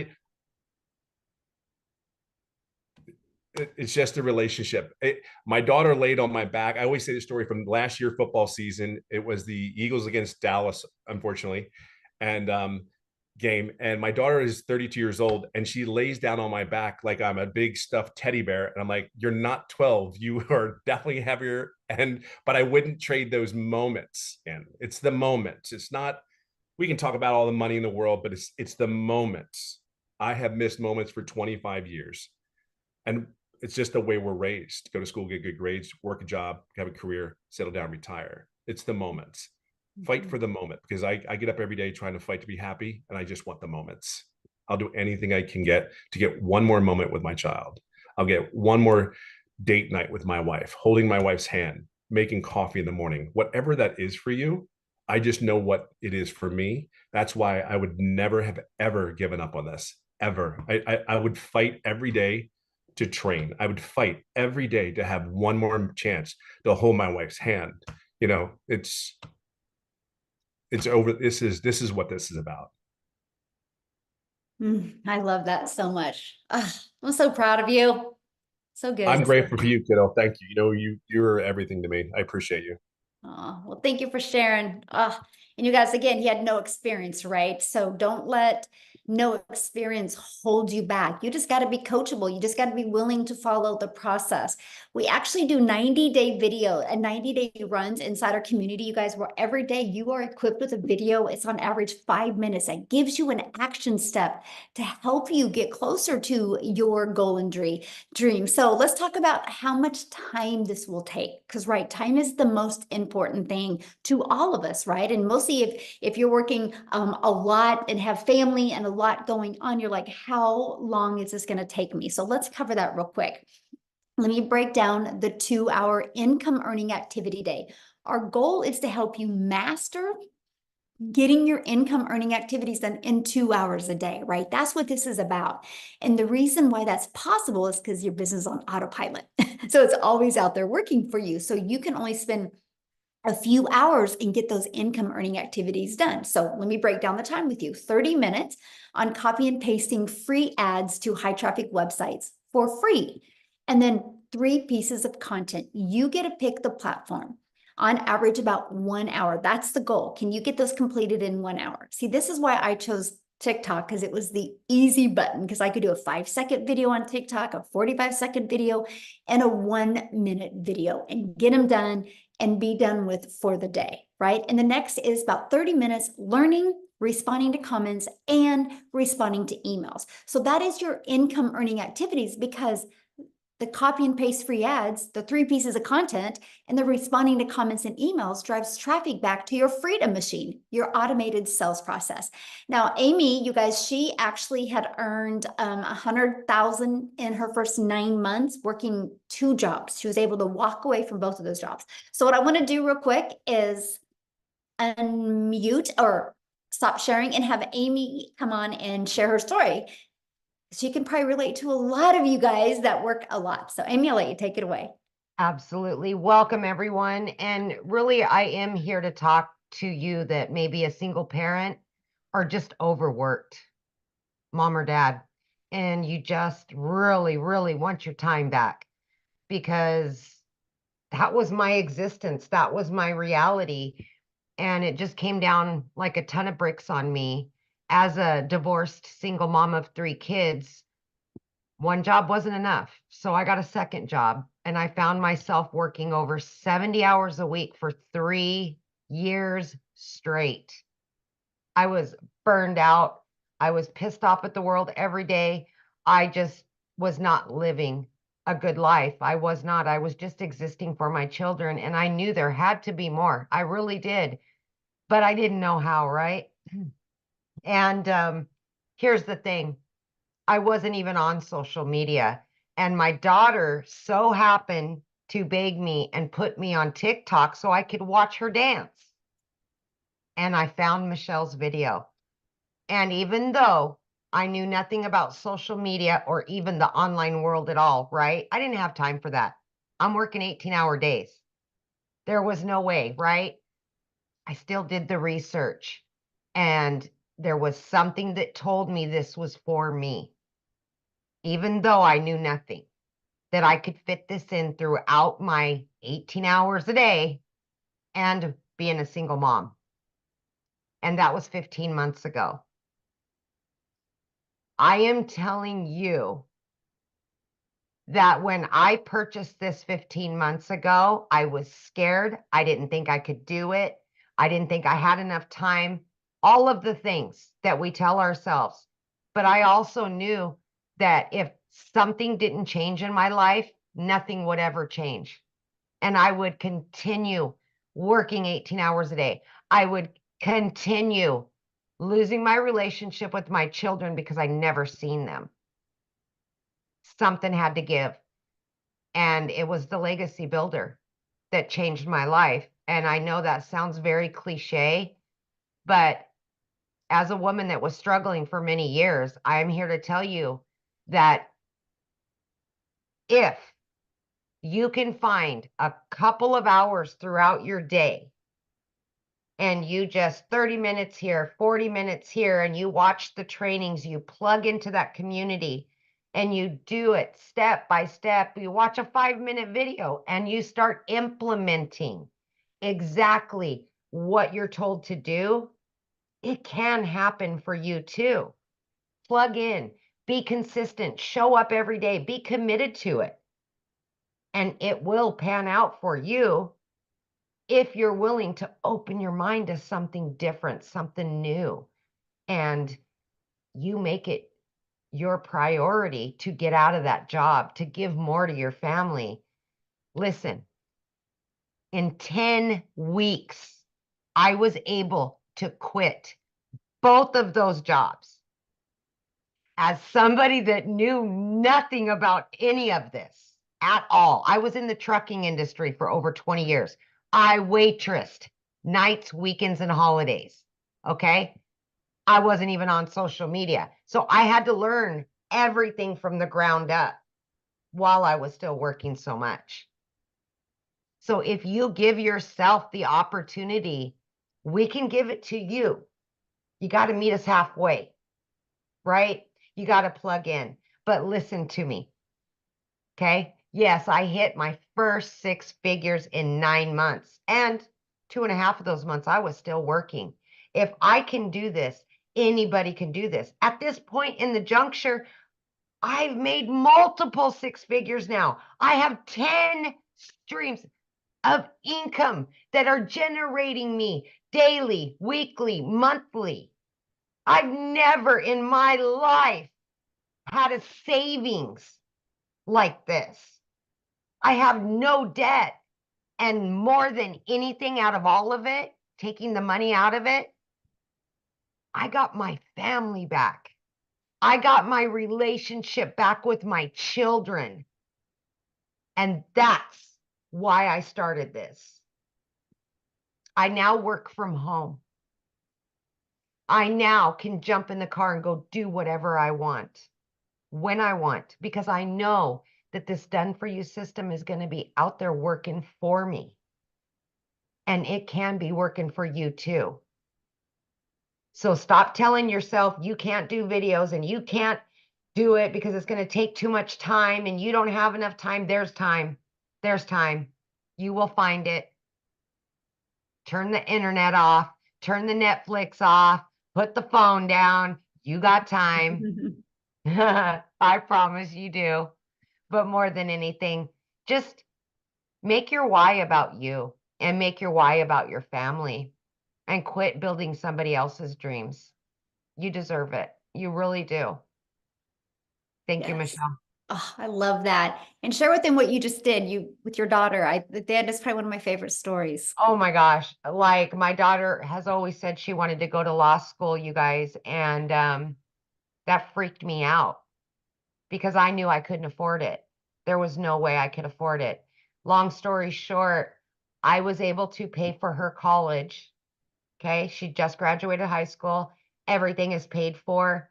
it's just a relationship. My daughter laid on my back. I always say the story from last year football season. It was the Eagles against Dallas, unfortunately, and game. And my daughter is 32 years old, and she lays down on my back like I'm a big stuffed teddy bear. And I'm like, you're not 12. You are definitely heavier. But I wouldn't trade those moments. And it's the moments. It's not, we can talk about all the money in the world, but it's the moments. I have missed moments for 25 years. And it's just the way we're raised. Go to school, get good grades, work a job, have a career, settle down, retire. It's the moments. Fight for the moment, because I get up every day trying to fight to be happy, and I just want the moments. I'll do anything I can get to get one more moment with my child. I'll get one more date night with my wife, holding my wife's hand, making coffee in the morning, whatever that is for you. I just know what it is for me. That's why I would never have ever given up on this, ever. I would fight every day to train. I would fight every day to have one more chance to hold my wife's hand. You know, it's over. This is what this is about. I love that so much. I'm so proud of you. So good. I'm grateful for you, kiddo. Thank you. You know, you're everything to me. I appreciate you. Oh, well, thank you for sharing. And you guys, again, he had no experience, right? So don't let no experience hold you back. You just got to be coachable. You just got to be willing to follow the process. We actually do 90-day video and 90-day runs inside our community, you guys, where every day you are equipped with a video. It's on average 5 minutes. That gives you an action step to help you get closer to your goal and dream. So let's talk about how much time this will take, because right, time is the most important thing to all of us, right? And mostly if you're working a lot and have family and a lot going on, you're like, how long is this going to take me? So let's cover that real quick. Let me break down the 2-hour income earning activity day. Our goal is to help you master getting your income earning activities done in 2 hours a day, right? That's what this is about. And the reason why that's possible is because your business is on autopilot. So it's always out there working for you. So you can only spend a few hours and get those income earning activities done. So let me break down the time with you. 30 minutes on copy and pasting free ads to high traffic websites for free. And then 3 pieces of content. You get to pick the platform. On average, about 1 hour. That's the goal. Can you get those completed in 1 hour? See, this is why I chose TikTok, because it was the easy button, because I could do a 5-second video on TikTok, a 45-second video, and a 1-minute video, and get them done and be done with for the day, right? And the next is about 30 minutes learning, responding to comments, and responding to emails. So that is your income earning activities, because the copy and paste free ads, the 3 pieces of content, and the responding to comments and emails drives traffic back to your Freedom Machine, your automated sales process. Now, Amy, you guys, she actually had earned 100,000 in her first 9 months working 2 jobs. She was able to walk away from both of those jobs. So what I want to do real quick is unmute or stop sharing and have Amy come on and share her story. So you can probably relate to a lot of you guys that work a lot. So Amy, I'll let you take it away. Absolutely. Welcome, everyone. And really, I am here to talk to you that may be a single parent or just overworked, mom or dad. and you just really, really want your time back, because that was my existence. That was my reality. And it just came down like a ton of bricks on me. As a divorced single mom of 3 kids, one job wasn't enough. So I got a second job, and I found myself working over 70 hours a week for 3 years straight. I was burned out. I was pissed off at the world every day. I just was not living a good life. I was not. I was just existing for my children. And I knew there had to be more. I really did. But I didn't know how, right? And here's the thing. I wasn't even on social media. And my daughter so happened to beg me and put me on TikTok so I could watch her dance. And I found Michelle's video. And even though I knew nothing about social media or even the online world at all, right? I didn't have time for that. I'm working 18-hour days. There was no way, right? I still did the research, and there was something that told me this was for me, even though I knew nothing, that I could fit this in throughout my 18 hours a day and being a single mom. And that was 15 months ago. I am telling you that when I purchased this 15 months ago, I was scared. I didn't think I could do it. I didn't think I had enough time. All of the things that we tell ourselves. But I also knew that if something didn't change in my life, nothing would ever change. And I would continue working 18 hours a day. I would continue losing my relationship with my children because I never seen them. Something had to give. And it was the legacy builder that changed my life. And I know that sounds very cliche, but as a woman that was struggling for many years, I'm here to tell you that if you can find a couple of hours throughout your day, and you just 30 minutes here, 40 minutes here, and you watch the trainings, you plug into that community, and you do it step by step. You watch a 5-minute video and you start implementing exactly what you're told to do. It can happen for you too. Plug in, be consistent, show up every day, be committed to it. And it will pan out for you if you're willing to open your mind to something different, something new, and you make it your priority to get out of that job, to give more to your family. Listen, in 10 weeks, I was able to quit both of those jobs. As somebody that knew nothing about any of this at all, I was in the trucking industry for over 20 years. I waitressed nights, weekends, and holidays. Okay. I wasn't even on social media. So I had to learn everything from the ground up while I was still working so much. So if you give yourself the opportunity, we can give it to you. You got to meet us halfway, right? You got to plug in. But listen to me. Okay. Yes, I hit my first 6 figures in 9 months, and 2.5 of those months I was still working. If I can do this, anybody can do this. At this point in the juncture, I've made multiple 6 figures now. I have 10 streams of income that are generating me daily, weekly, monthly. I've never in my life had a savings like this. I have no debt. And more than anything out of all of it, taking the money out of it, I got my family back. I got my relationship back with my children. And that's why I started this. I now work from home. I now can jump in the car and go do whatever I want, when I want, because I know that this done for you system is going to be out there working for me. And it can be working for you too. So stop telling yourself you can't do videos and you can't do it because it's going to take too much time and you don't have enough time. There's time. There's time. You will find it. Turn the internet off, turn the Netflix off, put the phone down. You got time. I promise you do. But more than anything, just make your why about you and make your why about your family and quit building somebody else's dreams. You deserve it. You really do. Thank you, Yes. Michelle. Oh, I love that. And share with them what you just did with your daughter. That is probably one of my favorite stories. Oh my gosh. Like my daughter has always said she wanted to go to law school, you guys. And that freaked me out because I knew I couldn't afford it. There was no way I could afford it. Long story short, I was able to pay for her college. Okay. She just graduated high school. Everything is paid for.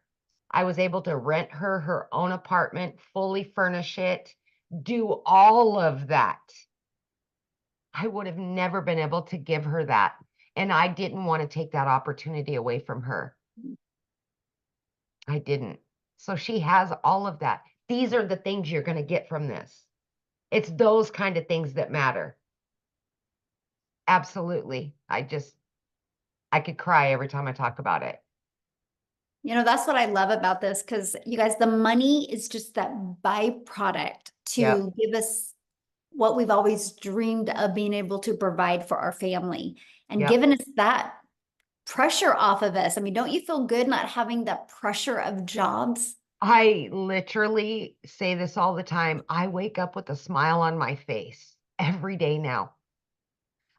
I was able to rent her own apartment, fully furnish it, do all of that. I would have never been able to give her that. And I didn't want to take that opportunity away from her. I didn't. So she has all of that. These are the things you're going to get from this. It's those kind of things that matter. Absolutely. I could cry every time I talk about it. You know, that's what I love about this, because you guys, the money is just that byproduct to Yep. give us what we've always dreamed of being able to provide for our family, and Yep. giving us that pressure off of us. I mean, don't you feel good not having that pressure of jobs? I literally say this all the time. I wake up with a smile on my face every day now.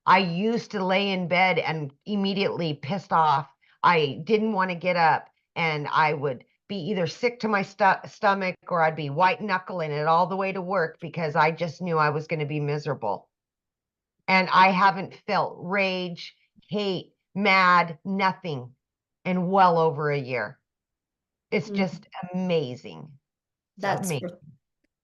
I used to lay in bed and immediately pissed off. I didn't want to get up and I would be either sick to my stomach or I'd be white knuckling it all the way to work because I just knew I was going to be miserable. And I haven't felt rage, hate, mad, nothing in well over a year. It's just amazing. It's That's amazing. worth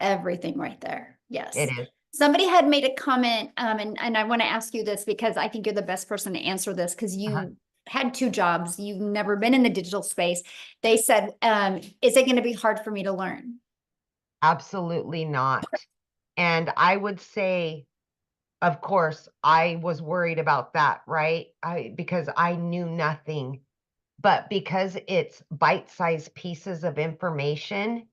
everything right there. Yes. It is. Somebody had made a comment, and I want to ask you this because I think you're the best person to answer this, because you had 2 jobs. You've never been in the digital space. They said, is it going to be hard for me to learn? Absolutely not. And I would say, of course, I was worried about that, right? Because I knew nothing. But because it's bite-sized pieces of information,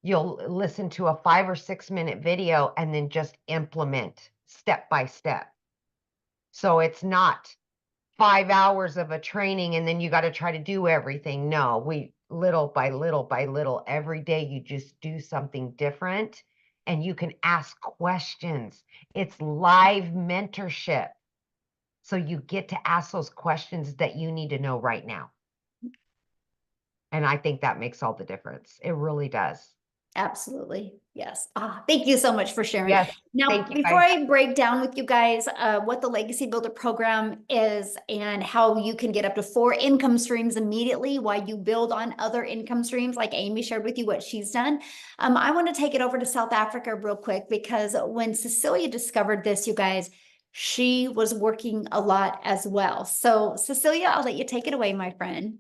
you'll listen to a 5 or 6 minute video and then just implement step by step. So it's not 5 hours of a training and then you got to try to do everything. No, we little by little by little, every day you just do something different and you can ask questions. It's live mentorship. So you get to ask those questions that you need to know right now. And I think that makes all the difference. It really does. Absolutely. Yes. Thank you so much for sharing. Yes. Now, Thank you, before guys. I break down with you guys what the Legacy Builder program is and how you can get up to 4 income streams immediately while you build on other income streams, like Amy shared with you what she's done, I want to take it over to South Africa real quick, because when Cecilia discovered this, you guys, she was working a lot as well. So Cecilia, I'll let you take it away, my friend.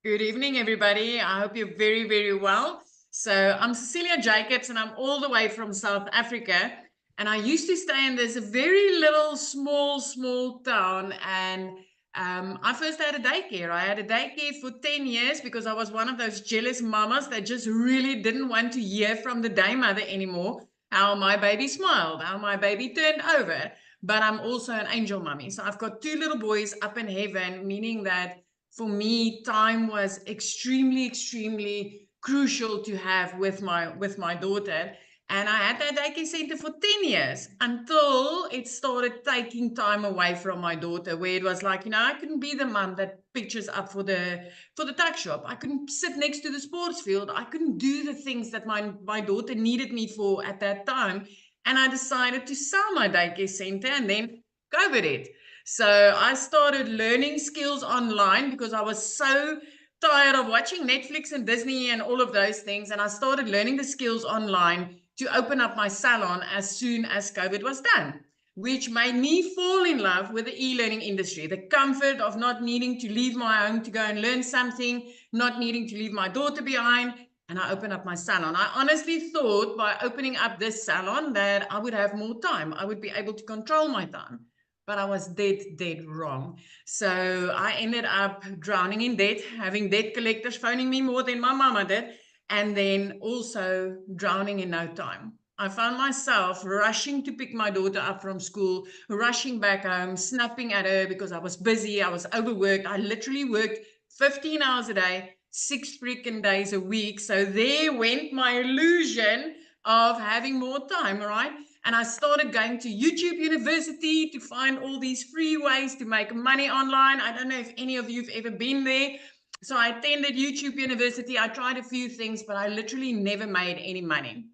Good evening, everybody. I hope you're very, very well. So I'm Cecilia Jacobs, and I'm all the way from South Africa. And I used to stay in this very little, small town. And I first had a daycare. I had a daycare for 10 years because I was one of those jealous mamas that just really didn't want to hear from the day mother anymore how my baby smiled, how my baby turned over. But I'm also an angel mommy. So I've got 2 little boys up in heaven, meaning that for me, time was extremely crucial to have with my daughter. And I had that daycare center for 10 years until it started taking time away from my daughter, where it was like, I couldn't be the mom that pictures up for the tuck shop. I couldn't sit next to the sports field. I couldn't do the things that my daughter needed me for at that time. And I decided to sell my daycare center, and then COVID hit. So I started learning skills online because I was so tired of watching Netflix and Disney and all of those things. And I started learning the skills online to open up my salon as soon as COVID was done, which made me fall in love with the e-learning industry, the comfort of not needing to leave my home to go and learn something, not needing to leave my daughter behind. And I opened up my salon. I honestly thought by opening up this salon that I would have more time. I would be able to control my time. But I was dead wrong. So I ended up drowning in debt, having debt collectors phoning me more than my mama did, and then also drowning in no time. I found myself rushing to pick my daughter up from school, rushing back home, snapping at her because I was busy, I was overworked. I literally worked 15 hours a day, 6 freaking days a week. So there went my illusion of having more time, right? And I started going to YouTube University to find all these free ways to make money online. I don't know if any of you have ever been there. So I attended YouTube University. I tried a few things, but I literally never made any money.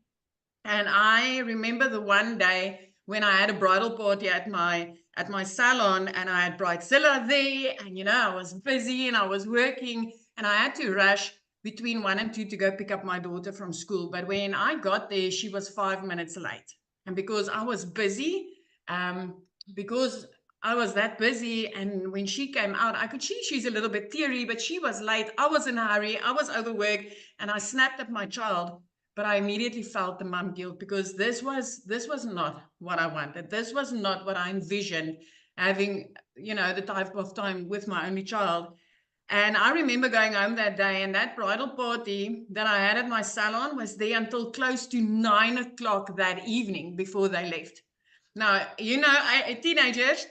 And I remember the one day when I had a bridal party at my salon, and I had bridezilla there, and I was busy and I was working, and I had to rush between 1 and 2 to go pick up my daughter from school. But when I got there, she was 5 minutes late. And because I was busy, because I was that busy, and when she came out, I could see she's a little bit teary, but she was late. I was in a hurry. I was overworked, and I snapped at my child. But I immediately felt the mom guilt, because this was not what I wanted. This was not what I envisioned, having, the type of time with my only child. And I remember going home that day, and that bridal party that I had at my salon was there until close to 9 o'clock that evening before they left. Now, teenagers,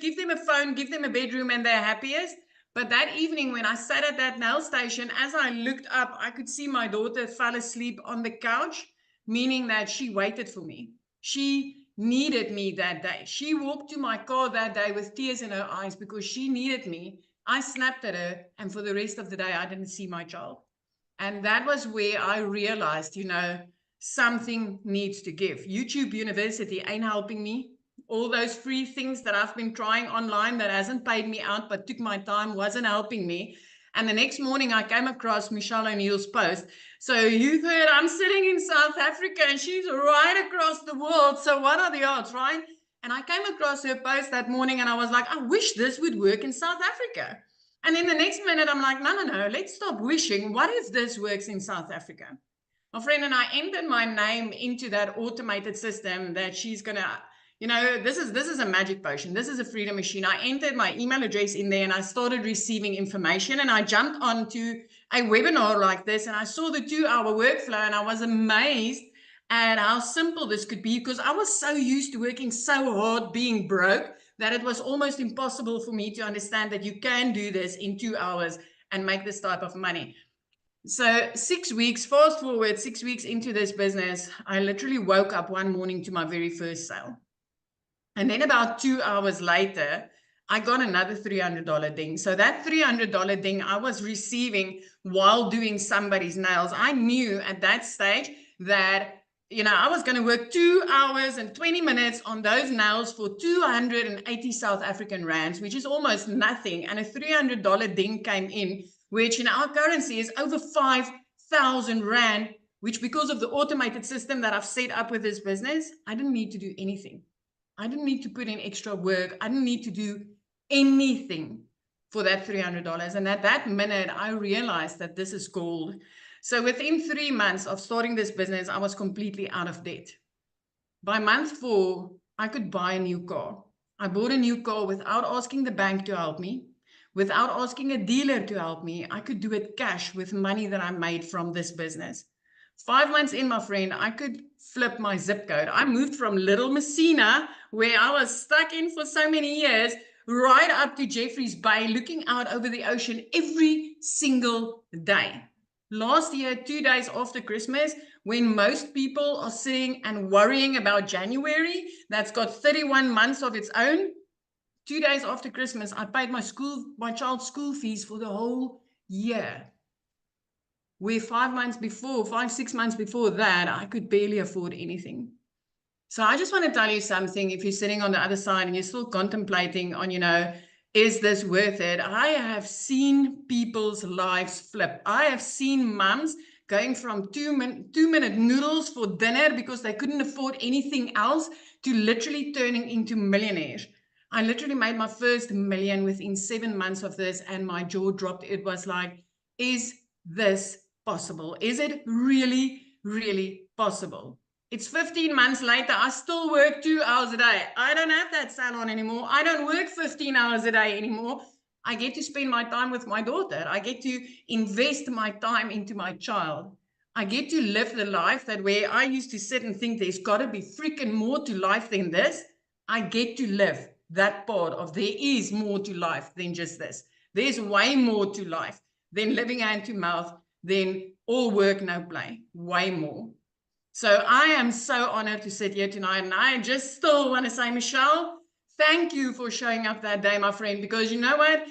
give them a phone, give them a bedroom, and they're happiest. But that evening, when I sat at that nail station, as I looked up, I could see my daughter fell asleep on the couch, meaning that she waited for me. She needed me that day. She walked to my car that day with tears in her eyes because she needed me. I snapped at her, and for the rest of the day, I didn't see my child. And that was where I realized, something needs to give. YouTube University ain't helping me. All those free things that I've been trying online that hasn't paid me out but took my time wasn't helping me. And the next morning I came across Michelle O'Neill's post. So you've heard I'm sitting in South Africa and she's right across the world. So what are the odds, right? And I came across her post that morning and I was like, I wish this would work in South Africa. And then the next minute I'm like, no, let's stop wishing. What if this works in South Africa? My friend and I entered my name into that automated system that she's going to, this is a magic potion. This is a freedom machine. I entered my email address in there and I started receiving information, and I jumped onto a webinar like this and I saw the 2-hour workflow, and I was amazed at how simple this could be, because I was so used to working so hard, being broke, that it was almost impossible for me to understand that you can do this in 2 hours and make this type of money. So 6 weeks, fast forward 6 weeks into this business, I literally woke up one morning to my very first sale. And then about 2 hours later, I got another $300 ding. So that $300 ding I was receiving while doing somebody's nails. I knew at that stage that, I was going to work 2 hours and 20 minutes on those nails for 280 South African rands, which is almost nothing. And a $300 ding came in, which in our currency is over 5,000 rand, which, because of the automated system that I've set up with this business, I didn't need to do anything. I didn't need to put in extra work. I didn't need to do anything for that $300. And at that minute, I realized that this is gold. So within 3 months of starting this business, I was completely out of debt. By month 4, I could buy a new car. I bought a new car without asking the bank to help me, without asking a dealer to help me. I could do it cash with money that I made from this business. 5 months in, my friend, I could flip my zip code. I moved from Little Messina, where I was stuck in for so many years, right up to Jeffreys Bay, looking out over the ocean every single day. Last year, 2 days after Christmas, when most people are sitting and worrying about January, that's got 31 months of its own, 2 days after Christmas, I paid my child's school fees for the whole year. Where 6 months before that, I could barely afford anything. So I just want to tell you something. If you're sitting on the other side and you're still contemplating on, is this worth it? I have seen people's lives flip. I have seen mums going from 2-minute noodles for dinner because they couldn't afford anything else to literally turning into millionaires. I literally made my first $1 million within 7 months of this, and my jaw dropped. It was like, is this possible? Is it really, really possible? It's 15 months later. I still work 2 hours a day. I don't have that salon anymore. I don't work 15 hours a day anymore. I get to spend my time with my daughter. I get to invest my time into my child. I get to live the life that where I used to sit and think there's got to be freaking more to life than this. I get to live that part of there is more to life than just this. There's way more to life than living hand to mouth, than all work, no play. Way more. So I am so honored to sit here tonight. And I just still want to say, Michelle, thank you for showing up that day, my friend, because you know what?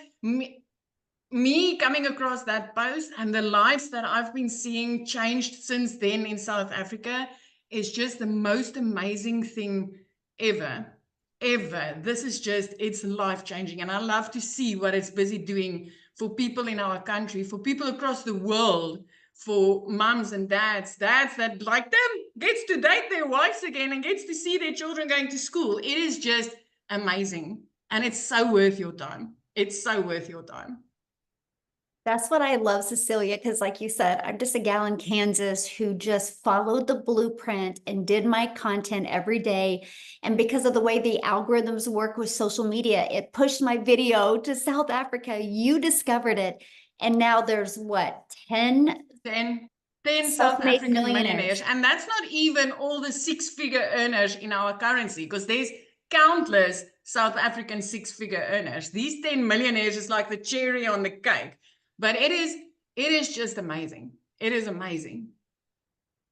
Me coming across that post and the lives that I've been seeing changed since then in South Africa is just the most amazing thing ever. This is just, it's life-changing. And I love to see what it's busy doing for people in our country, for people across the world, for mums and dads that like them gets to date their wives again and gets to see their children going to school. It is just amazing. And it's so worth your time. It's so worth your time. That's what I love, Cecilia, because like you said, I'm just a gal in Kansas who just followed the blueprint and did my content every day. And because of the way the algorithms work with social media, it pushed my video to South Africa. You discovered it. And now there's what, 10 South African millionaires. millionaires. And that's not even all the six-figure earners in our currency, because there's countless South African six-figure earners. These 10 millionaires is like the cherry on the cake. But it is just amazing. It is amazing.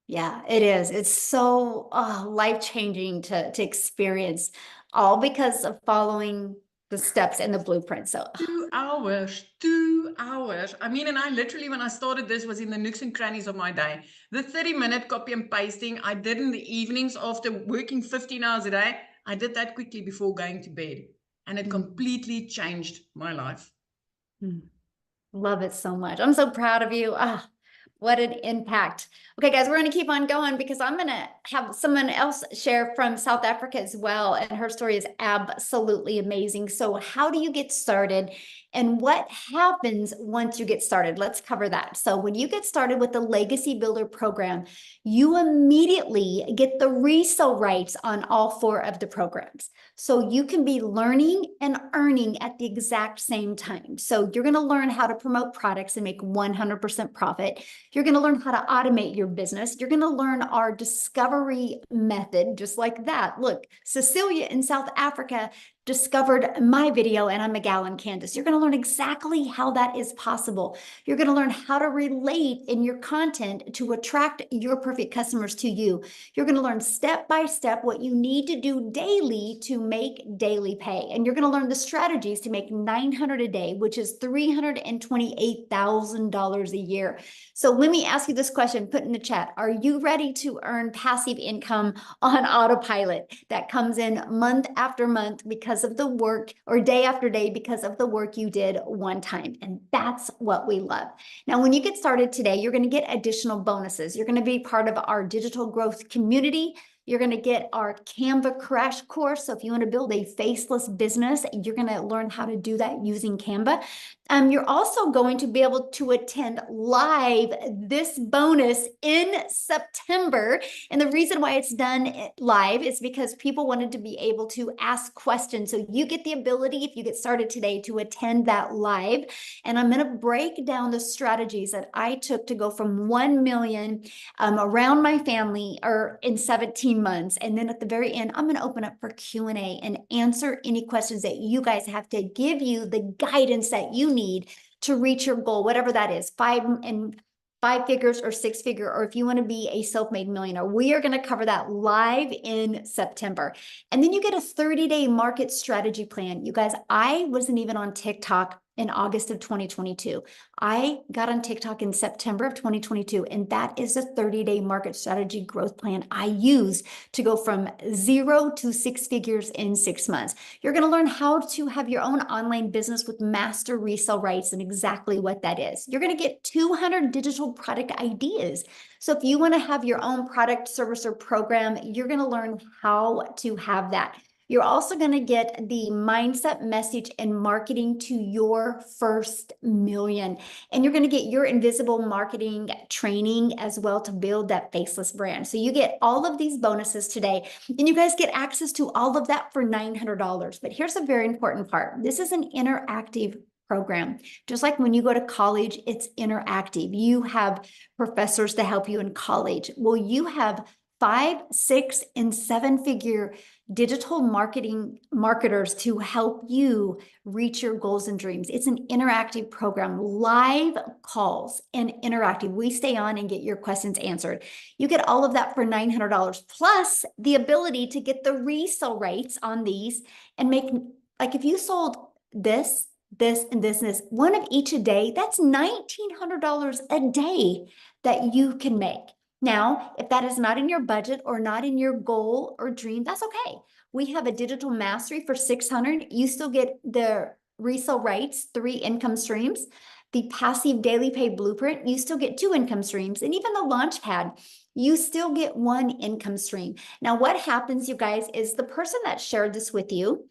Yeah, it is. It's so life-changing to experience, all because of following the steps in the blueprint. So 2 hours, 2 hours. I mean, and I literally, when I started this, was in the nooks and crannies of my day. The 30-minute copy and pasting I did in the evenings after working 15 hours a day. I did that quickly before going to bed. And it completely changed my life. Love it so much. I'm so proud of you. What an impact. Okay, guys, we're going to keep on going because I'm going to have someone else share from South Africa as well. And her story is absolutely amazing. So how do you get started? And what happens once you get started? Let's cover that. So when you get started with the Legacy Builder program, you immediately get the resale rights on all 4 of the programs. So you can be learning and earning at the exact same time. So you're going to learn how to promote products and make 100% profit. You're going to learn how to automate your business. You're going to learn our discovery method, just like that. Look, Cecilia in South Africa discovered my video and I'm a gal in Kansas. You're going to learn exactly how that is possible. You're going to learn how to relate in your content to attract your perfect customers to you. You're going to learn step by step what you need to do daily to make daily pay. And you're going to learn the strategies to make $900 a day, which is $328,000 a year. So let me ask you this question, put in the chat. Are you ready to earn passive income on autopilot that comes in month after month because of the work, or day after day because of the work you did one time? And that's what we love. Now, when you get started today, you're going to get additional bonuses. You're going to be part of our digital growth community. You're going to get our Canva crash course. So if you want to build a faceless business, you're going to learn how to do that using Canva. You're also going to be able to attend live this bonus in September. And the reason why it's done live is because people wanted to be able to ask questions. So you get the ability, if you get started today, to attend that live. And I'm going to break down the strategies that I took to go from 1 million around my family or in 17 months. And then at the very end, I'm going to open up for Q&A and answer any questions that you guys have to give you the guidance that you need to reach your goal, whatever that is, 5 figures or 6 figure, or if you want to be a self-made millionaire. We are going to cover that live in September. And then you get a 30-day market strategy plan. You guys, I wasn't even on TikTok in August of 2022. I got on TikTok in September of 2022, and that is a 30-day market strategy growth plan I used to go from 0 to 6 figures in 6 months. You're going to learn how to have your own online business with master resale rights and exactly what that is. You're going to get 200 digital product ideas. So if you want to have your own product, service, or program, you're going to learn how to have that. You're also going to get the mindset, message, and marketing to your first million. And you're going to get your invisible marketing training as well to build that faceless brand. So you get all of these bonuses today, and you guys get access to all of that for $900. But here's a very important part. This is an interactive program. Just like when you go to college, it's interactive. You have professors to help you in college. Well, you have 5, 6, and 7-figure digital marketers to help you reach your goals and dreams. It's an interactive program, live calls and interactive. We stay on and get your questions answered. You get all of that for $900, plus the ability to get the resale rates on these and make, like if you sold this, and this, one of each a day, that's $1,900 a day that you can make. Now, if that is not in your budget or not in your goal or dream, that's okay. We have a digital mastery for $600. You still get the resale rights, 3 income streams. The passive daily pay blueprint, you still get 2 income streams. And even the launch pad, you still get 1 income stream. Now, what happens, you guys, is the person that shared this with you,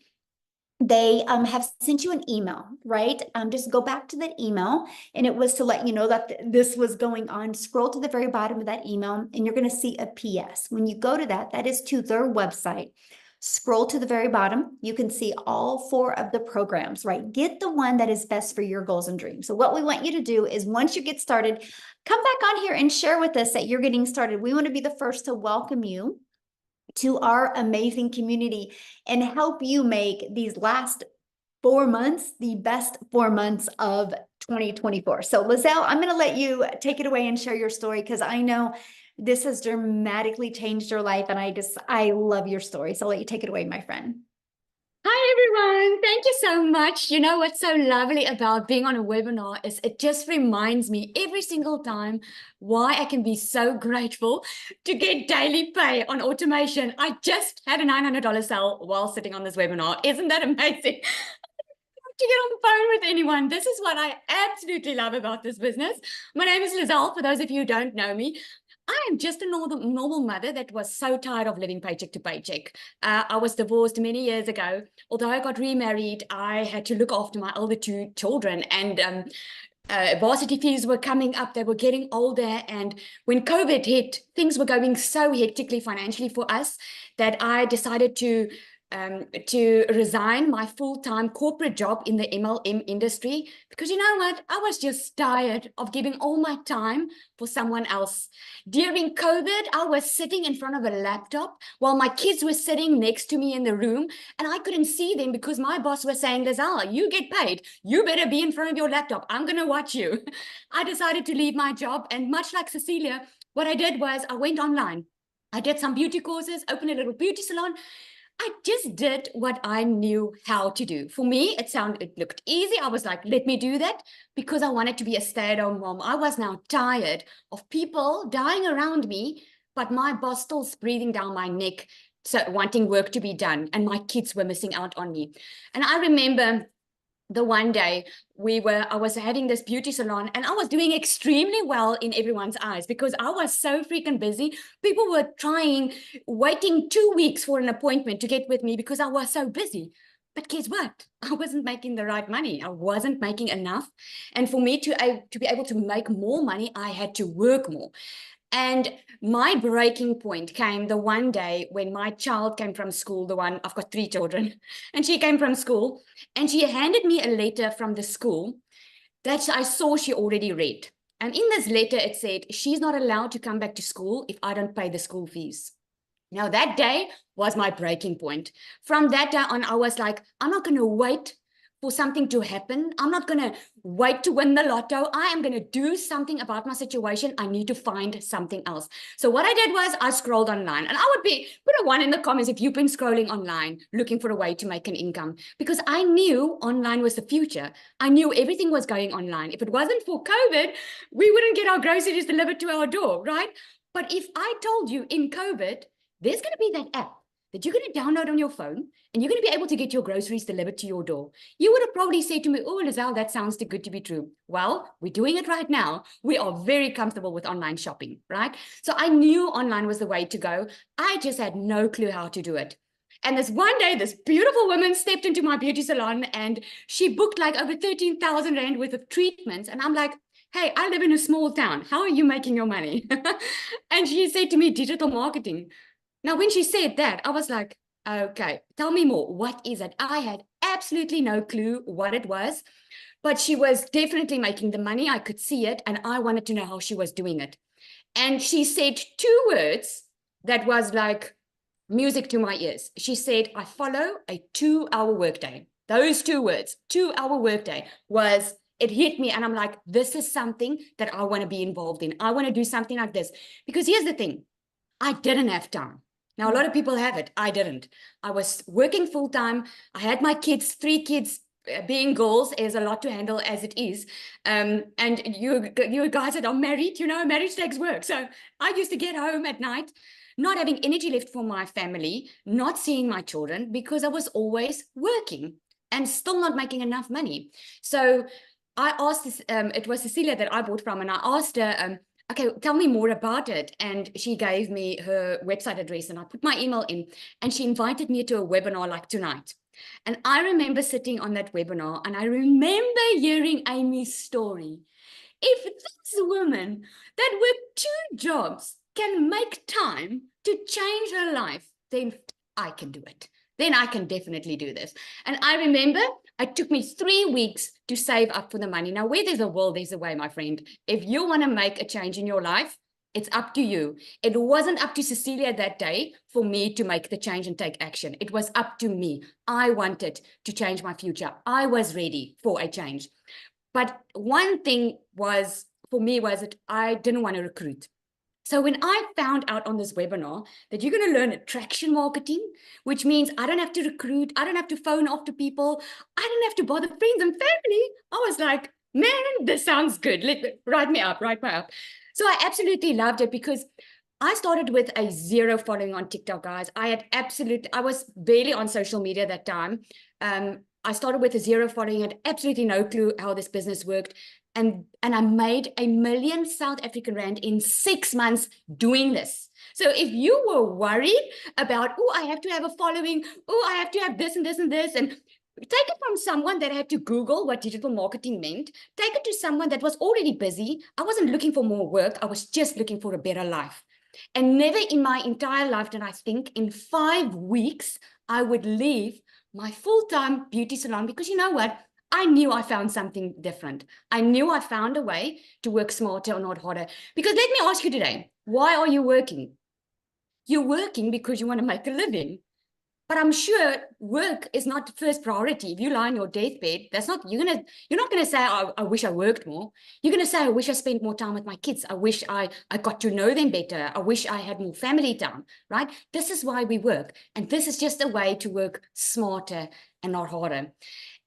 they have sent you an email, right? Just go back to that email, and it was to let you know that this was going on. Scroll to the very bottom of that email, and you're going to see a PS. When you go to that, that is to their website. Scroll to the very bottom. You can see all 4 of the programs, right? Get the one that is best for your goals and dreams. So what we want you to do is once you get started, come back on here and share with us that you're getting started. We want to be the first to welcome you to our amazing community and help you make these last 4 months the best 4 months of 2024. So Lizelle, I'm going to let you take it away and share your story, because I know this has dramatically changed your life, and I love your story. So I'll let you take it away, my friend. Hi, everyone. Thank you so much. You know what's so lovely about being on a webinar is it just reminds me every single time why I can be so grateful to get daily pay on automation. I just had a $900 sale while sitting on this webinar. Isn't that amazing? To get on the phone with anyone. This is what I absolutely love about this business. My name is Lizelle, for those of you who don't know me. I am just a normal mother that was so tired of living paycheck to paycheck. I was divorced many years ago. Although I got remarried, I had to look after my older 2 children, and varsity fees were coming up. They were getting older. And when COVID hit, things were going so hectically financially for us that I decided to resign my full-time corporate job in the MLM industry, because you know what? I was just tired of giving all my time for someone else. During COVID, I was sitting in front of a laptop while my kids were sitting next to me in the room, and I couldn't see them because my boss was saying, Lizelle, you get paid. You better be in front of your laptop. I'm going to watch you. I decided to leave my job, and much like Cecilia, what I did was I went online. I did some beauty courses, opened a little beauty salon. I just did what I knew how to do. For me, it looked easy. I was like, let me do that, because I wanted to be a stay-at-home mom. I was now tired of people dying around me, but my boss still breathing down my neck, so wanting work to be done, and my kids were missing out on me. And I remember the one day I was having this beauty salon, and I was doing extremely well in everyone's eyes because I was so freaking busy. People were waiting 2 weeks for an appointment to get with me because I was so busy. But guess what? I wasn't making the right money. I wasn't making enough. And for me to be able to make more money, I had to work more. And my breaking point came the one day when my child came from school, I've got 3 children, and she came from school, and she handed me a letter from the school that I saw she already read. And in this letter, it said, she's not allowed to come back to school if I don't pay the school fees. Now, that day was my breaking point. From that day on, I was like, I'm not going to wait for something to happen. I'm not going to wait to win the lotto. I am going to do something about my situation. I need to find something else. So what I did was I scrolled online, and I would put a 1 in the comments if you've been scrolling online looking for a way to make an income, because I knew online was the future. I knew everything was going online. If it wasn't for COVID, we wouldn't get our groceries delivered to our door, right? But if I told you in COVID, there's going to be that app that you're going to download on your phone, and you're going to be able to get your groceries delivered to your door, you would have probably said to me, oh, Lizelle, that sounds too good to be true. Well, we're doing it right now. We are very comfortable with online shopping, right? So I knew online was the way to go. I just had no clue how to do it. And this one day, this beautiful woman stepped into my beauty salon and she booked like over 13,000 Rand worth of treatments. And I'm like, hey, I live in a small town. How are you making your money? And she said to me, digital marketing. Now, when she said that, I was like, okay, tell me more. What is it? I had absolutely no clue what it was, but she was definitely making the money. I could see it, and I wanted to know how she was doing it. And she said 2 words that was like music to my ears. She said, I follow a 2-hour workday. Those 2 words, 2-hour workday, was, it hit me. And I'm like, this is something that I want to be involved in. I want to do something like this. Because here's the thing, I didn't have time. Now, a lot of people have it. I didn't. I was working full time. I had my kids, 3 kids. Being girls is a lot to handle as it is. And you guys that are married, you know, marriage takes work. So I used to get home at night, not having energy left for my family, not seeing my children because I was always working and still not making enough money. So I asked this, it was Cecilia that I bought from, and I asked her, okay, tell me more about it. And she gave me her website address and I put my email in, and she invited me to a webinar like tonight. And I remember sitting on that webinar and I remember hearing Amy's story. If this woman that worked 2 jobs can make time to change her life, then I can do it. Then I can definitely do this. And I remember it took me 3 weeks to save up for the money. Now, where there's a will, there's a way, my friend. If you want to make a change in your life, it's up to you. It wasn't up to Cecilia that day for me to make the change and take action. It was up to me. I wanted to change my future. I was ready for a change. But one thing was, for me, was that I didn't want to recruit. So when I found out on this webinar that you're going to learn attraction marketing, which means I don't have to recruit, I don't have to phone after people, I don't have to bother friends and family, I was like, man, this sounds good. Write me up. So I absolutely loved it because I started with a 0 following on TikTok, guys. I was barely on social media that time. I started with a 0 following, had absolutely no clue how this business worked. And I made 1 million South African Rand in 6 months doing this. So if you were worried about, oh, I have to have a following, oh, I have to have this and this and this, and take it from someone that had to Google what digital marketing meant, take it to someone that was already busy. I wasn't looking for more work. I was just looking for a better life. And never in my entire life did I think in 5 weeks, I would leave my full-time beauty salon, because you know what? I knew I found something different. I knew I found a way to work smarter or not harder. Because let me ask you today, why are you working? You're working because you want to make a living. But I'm sure work is not the first priority. If you lie on your deathbed, you're not gonna say, I wish I worked more. You're gonna say, I wish I spent more time with my kids. I wish I got to know them better. I wish I had more family time, right? This is why we work. And this is just a way to work smarter and not harder.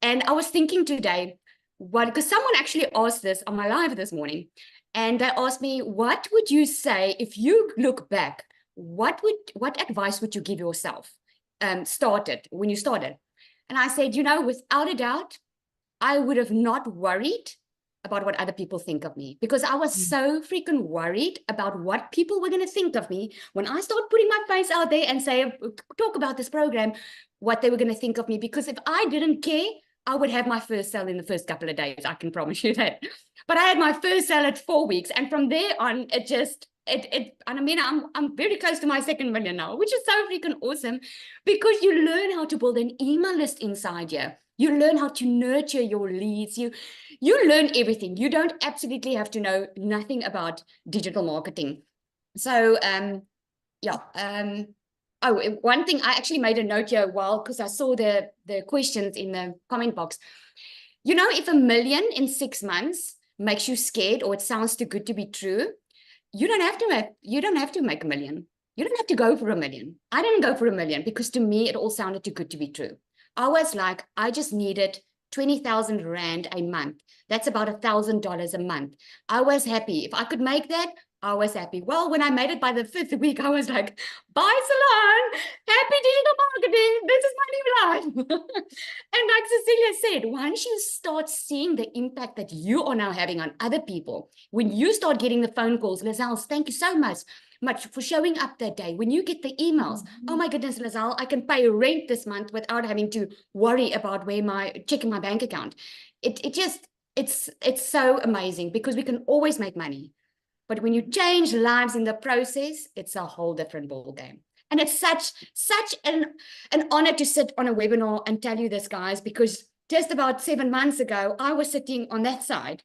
And I was thinking today, because someone actually asked this on my live this morning, and they asked me, what would you say if you look back? What advice would you give yourself? When you started? And I said, without a doubt, I would have not worried about what other people think of me, because I was so freaking worried about what people were going to think of me when I start putting my face out there and talk about this program, what they were going to think of me. Because if I didn't care, I would have my first sale in the first couple of days. I can promise you that. But I had my first sale at 4 weeks. And from there on, I'm very close to my 2nd million now, which is so freaking awesome, because you learn how to build an email list inside you. You learn how to nurture your leads. You learn everything. You don't absolutely have to know nothing about digital marketing. So, one thing, I actually made a note here because I saw the questions in the comment box. If 1 million in 6 months makes you scared, or it sounds too good to be true, you don't have to make 1 million. You don't have to go for 1 million. I didn't go for 1 million because to me, it all sounded too good to be true. I was like, I just needed 20,000 Rand a month. That's about $1,000 a month. I was happy. If I could make that, I was happy. Well, when I made it by the 5th week, I was like, bye salon, happy digital marketing. This is my new life. And like Cecilia said, once you start seeing the impact that you are now having on other people, when you start getting the phone calls, Lizelle, thank you so much for showing up that day. When you get the emails, oh my goodness, Lizelle, I can pay rent this month without having to worry about checking my bank account. It's so amazing because we can always make money. But when you change lives in the process, it's a whole different ball game. And it's such an honor to sit on a webinar and tell you this, guys, because just about 7 months ago, I was sitting on that side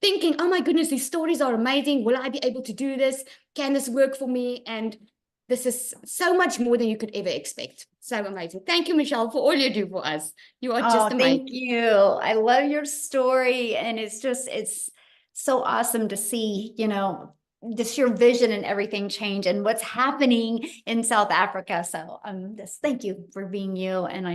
thinking, oh my goodness, these stories are amazing. Will I be able to do this? Can this work for me? And this is so much more than you could ever expect. So amazing. Thank you, Michelle, for all you do for us. You are just amazing. Thank you. I love your story. And it's so awesome to see, just your vision and everything change and what's happening in South Africa. So just thank you for being you. And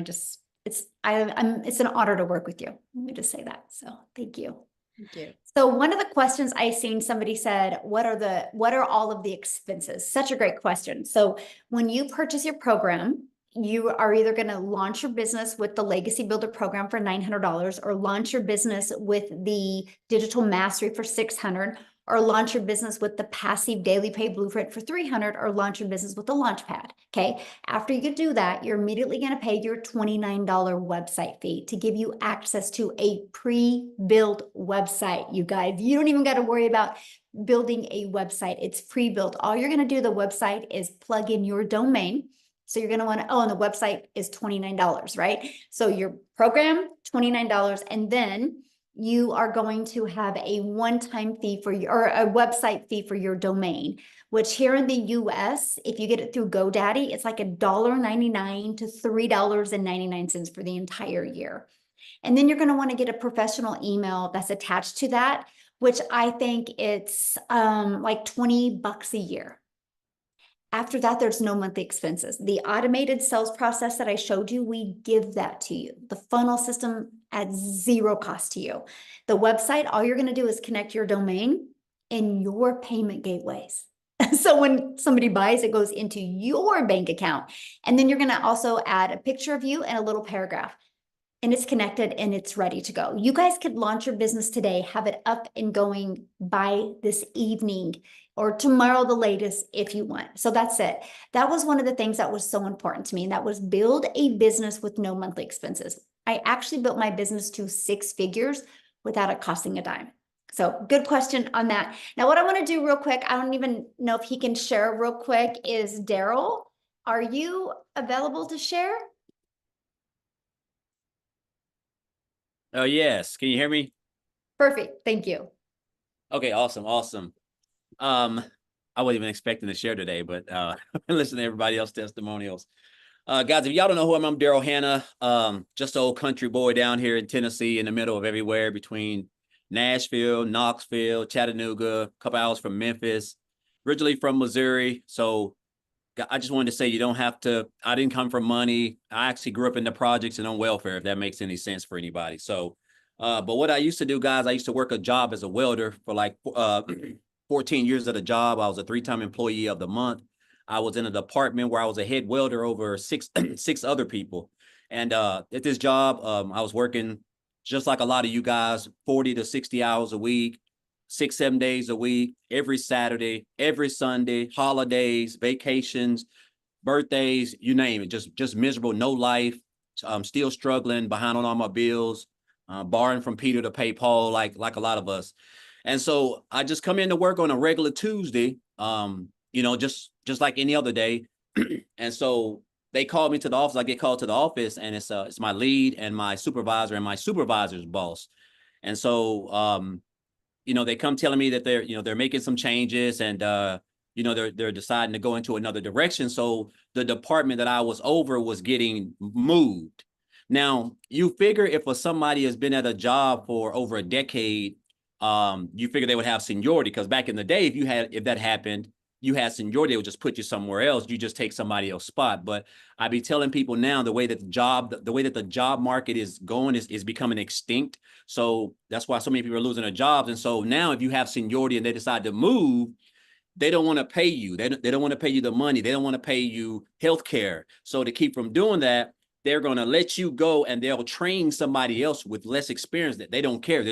it's an honor to work with you. Let me just say that. So thank you. Thank you. So one of the questions I seen, somebody said, what are all of the expenses? Such a great question. So when you purchase your program, you are either going to launch your business with the Legacy Builder program for $900 or launch your business with the Digital Mastery for $600 or launch your business with the Passive Daily Pay Blueprint for $300 or launch your business with the Launchpad. Okay. After you do that, you're immediately going to pay your $29 website fee to give you access to a pre-built website. You guys, you don't even got to worry about building a website. It's pre-built. All you're going to do, the website is plug in your domain. So you're going to want to, and the website is $29, right? So your program, $29. And then you are going to have a one-time fee or a website fee for your domain, which here in the US, if you get it through GoDaddy, it's like $1.99 to $3.99 for the entire year. And then you're going to want to get a professional email that's attached to that, which I think it's like $20 a year. After that, there's no monthly expenses. The automated sales process that I showed you, we give that to you. The funnel system at zero cost to you. The website, all you're going to do is connect your domain in your payment gateways. So when somebody buys, it goes into your bank account. And then you're going to also add a picture of you and a little paragraph. And it's connected and it's ready to go. You guys could launch your business today, have it up and going by this evening or tomorrow the latest if you want. So that's it. That was one of the things that was so important to me. And that was build a business with no monthly expenses. I actually built my business to 6 figures without it costing a dime. So good question on that. Now, what I want to do real quick, I don't even know if he can share real quick, is Daryl, are you available to share? Oh, yes. Can you hear me? Perfect. Thank you. Okay, awesome. I wasn't even expecting to share today, but listen to everybody else's testimonials. Guys, if y'all don't know who I'm Daryl Hanna, just an old country boy down here in Tennessee, in the middle of everywhere between Nashville, Knoxville, Chattanooga, a couple hours from Memphis, originally from Missouri. So I just wanted to say you don't have to, I didn't come from money. I actually grew up in the projects and on welfare, if that makes any sense for anybody. So, but what I used to do, guys, I used to work a job as a welder for like 14 years at a job. I was a 3-time employee of the month. I was in a department where I was a head welder over six other people. And at this job, I was working just like a lot of you guys, 40 to 60 hours a week, 6-7 days a week, every Saturday, every Sunday, holidays, vacations, birthdays, you name it, just miserable, no life. I'm still struggling, behind on all my bills, borrowing from Peter to pay Paul, like a lot of us. And so I just come into work on a regular Tuesday, just like any other day. And so they called me to the office. I get called to the office, and it's my lead and my supervisor and my supervisor's boss. And so, they come telling me that they're making some changes, and they're deciding to go into another direction. So the department that I was over was getting moved. Now, you figure if somebody has been at a job for over a decade, you figure they would have seniority, because back in the day, if that happened, you had seniority, they would just put you somewhere else. You just take somebody else's spot. But I be telling people now, the way that the job market is going is becoming extinct. So that's why so many people are losing their jobs. And so now, if you have seniority and they decide to move, they don't want to pay you. They don't want to pay you the money. They don't want to pay you health care. So to keep from doing that, they're going to let you go and they'll train somebody else with less experience that they don't care.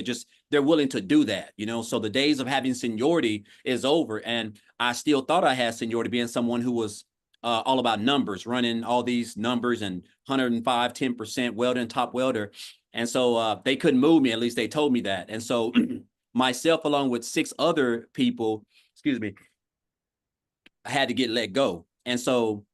They're willing to do that, you know? So the days of having seniority is over. And I still thought I had seniority being someone who was all about numbers, running all these numbers and 105, 10% welder, top welder. And so they couldn't move me. At least they told me that. And so myself, along with 6 other people, excuse me, I had to get let go. And so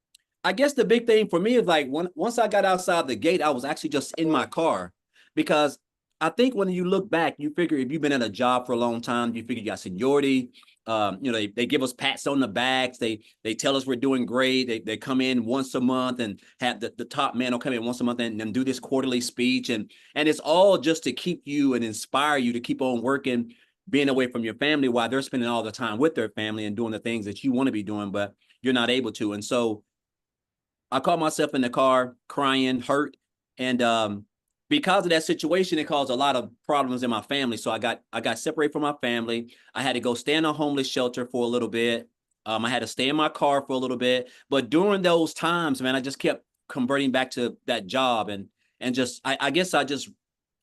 I guess the big thing for me is like once I got outside the gate, I was actually just in my car, because I think when you look back, you figure if you've been at a job for a long time, you figure you got seniority. You know, they give us pats on the backs. They tell us we're doing great. They come in once a month and have the top man will come in once a month and do this quarterly speech. And it's all just to keep you and inspire you to keep on working, being away from your family while they're spending all the time with their family and doing the things that you want to be doing, but you're not able to. And so I caught myself in the car crying, hurt. And because of that situation, it caused a lot of problems in my family. So I got separated from my family. I had to go stay in a homeless shelter for a little bit. I had to stay in my car for a little bit. But during those times, man, I just kept converting back to that job. And just I guess I was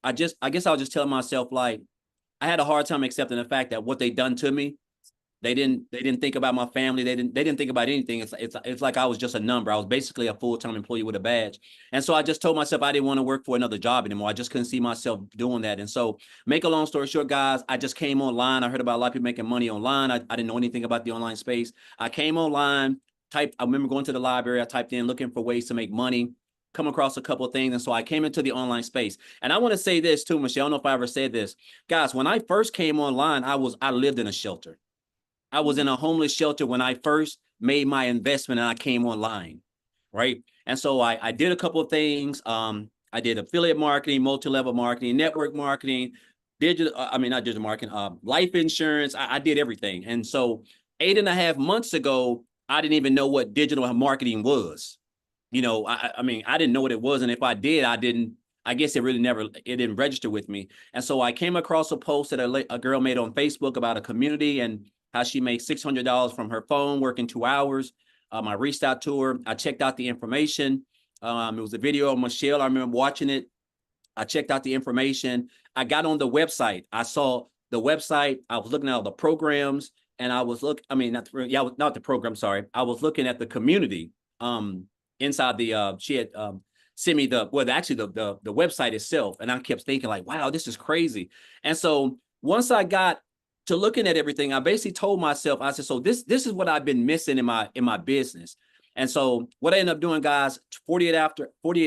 just telling myself, like, I had a hard time accepting the fact that what they done to me, they didn't think about my family. They didn't think about anything. It's like I was just a number. I was basically a full-time employee with a badge. And so I just told myself I didn't want to work for another job anymore. I just couldn't see myself doing that. And so, make a long story short, guys, I just came online. I heard about a lot of people making money online. I didn't know anything about the online space. I came online, I remember going to the library. I typed in looking for ways to make money, come across a couple of things. And so I came into the online space. And I want to say this too, Michelle. I don't know if I ever said this. Guys, when I first came online, I lived in a shelter. I was in a homeless shelter when I first made my investment and I came online, right? And so I did a couple of things. I did affiliate marketing, multi-level marketing, network marketing, not digital marketing, life insurance. I did everything. And so 8.5 months ago, I didn't even know what digital marketing was. You know, I mean, I didn't know what it was. And if I did, I guess it didn't register with me. And so I came across a post that a girl made on Facebook about a community and how she made $600 from her phone working 2 hours. I reached out to her. I checked out the information. It was a video of Michelle. I remember watching it. I checked out the information. I got on the website. I saw the website. I was looking at all the programs, and I was not the program. Sorry, I was looking at the community. Inside the she had sent me the website itself, and I kept thinking like, wow, this is crazy. And so once I got to looking at everything, I basically told myself, I said, so this is what I've been missing in my business. And so what I ended up doing, guys, 48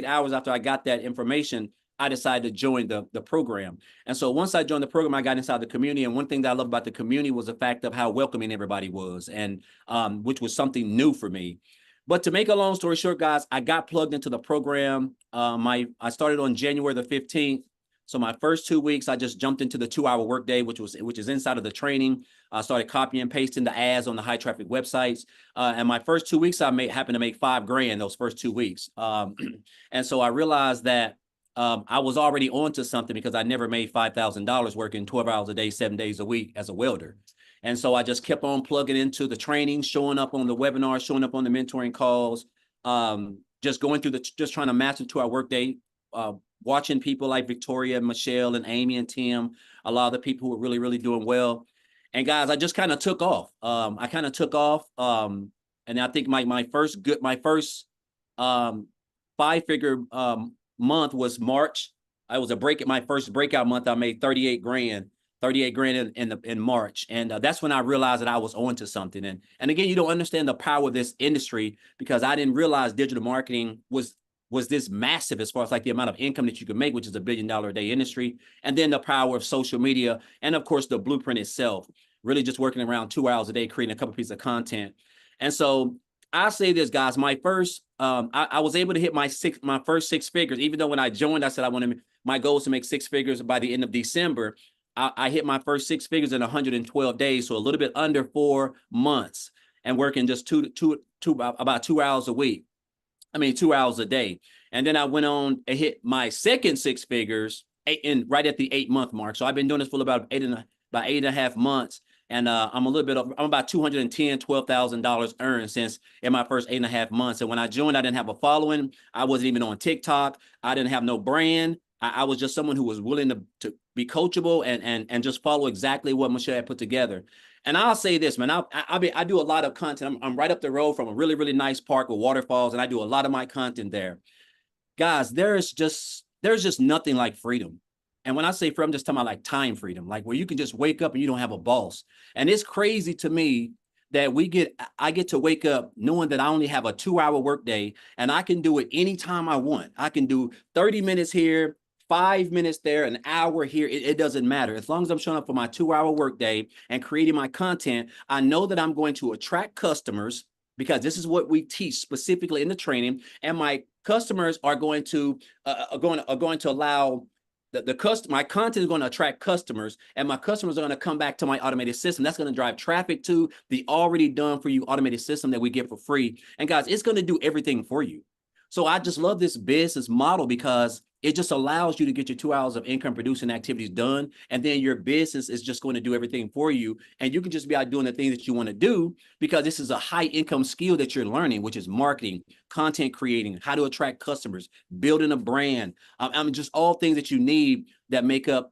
hours after I got that information, I decided to join the program. And so once I joined the program, I got inside the community. And one thing that I love about the community was the fact of how welcoming everybody was, and which was something new for me. But to make a long story short, guys, I got plugged into the program. I started on January the 15th. So my first 2 weeks, I just jumped into the 2-hour workday, which is inside of the training. I started copying and pasting the ads on the high traffic websites. And my first 2 weeks, happened to make $5 grand those first 2 weeks. And so I realized that I was already onto something, because I never made $5,000 working 12 hours a day, 7 days a week as a welder. And so I just kept on plugging into the training, showing up on the webinars, showing up on the mentoring calls, just going through just trying to master 2-hour workday, watching people like Victoria, Michelle, and Amy and Tim, a lot of the people who were really, really doing well. And guys, I just kind of took off. And I think my first 5-figure month was March. I was my first breakout month. I made 38 grand in March. And that's when I realized that I was onto something. And again, you don't understand the power of this industry, because I didn't realize digital marketing was this massive as far as like the amount of income that you can make, which is $1 billion a day industry. And then the power of social media. And of course, the blueprint itself, really just working around 2 hours a day, creating a couple pieces of content. And so I say this, guys, my first, I was able to hit my first 6 figures, even though when I joined, I said my goal is to make 6 figures by the end of December. I hit my first 6 figures in 112 days. So a little bit under 4 months, and working just about 2 hours a week. 2 hours a day. And then I went on and hit my second 6 figures right at the 8-month mark. So I've been doing this for about 8.5 months. And I'm about $12,000 earned since in my first 8.5 months. And when I joined, I didn't have a following. I wasn't even on TikTok. I didn't have no brand. I was just someone who was willing to be coachable and just follow exactly what Michelle had put together. And I'll say this, man, I do a lot of content. I'm right up the road from a really, really nice park with waterfalls, and I do a lot of my content there. Guys, there's just nothing like freedom. And when I say freedom, I'm just talking about like time freedom, like where you can just wake up and you don't have a boss. And it's crazy to me that I get to wake up knowing that I only have a 2-hour workday and I can do it anytime I want. I can do 30 minutes here, 5 minutes there, an hour here. It doesn't matter. As long as I'm showing up for my 2-hour workday and creating my content, I know that I'm going to attract customers because this is what we teach specifically in the training. And my customers are going to allow my content is going to attract customers, and my customers are going to come back to my automated system. That's going to drive traffic to the already done for you automated system that we get for free. And guys, it's going to do everything for you. So I just love this business model because it just allows you to get your 2 hours of income producing activities done. And then your business is just going to do everything for you. And you can just be out doing the things that you want to do because this is a high income skill that you're learning, which is marketing, content creating, how to attract customers, building a brand. I mean, just all things that you need that make up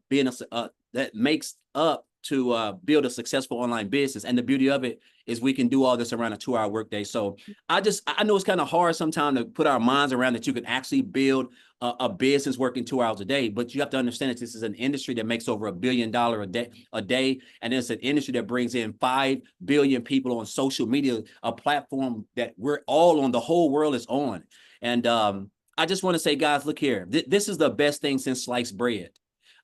to build a successful online business. And the beauty of it is we can do all this around a 2-hour workday. So I know it's kind of hard sometimes to put our minds around that you can actually build a business working 2 hours a day, but you have to understand that this is an industry that makes over $1 billion a day. And it's an industry that brings in 5 billion people on social media, a platform that we're all on, the whole world is on. And I just want to say, guys, look here, this is the best thing since sliced bread.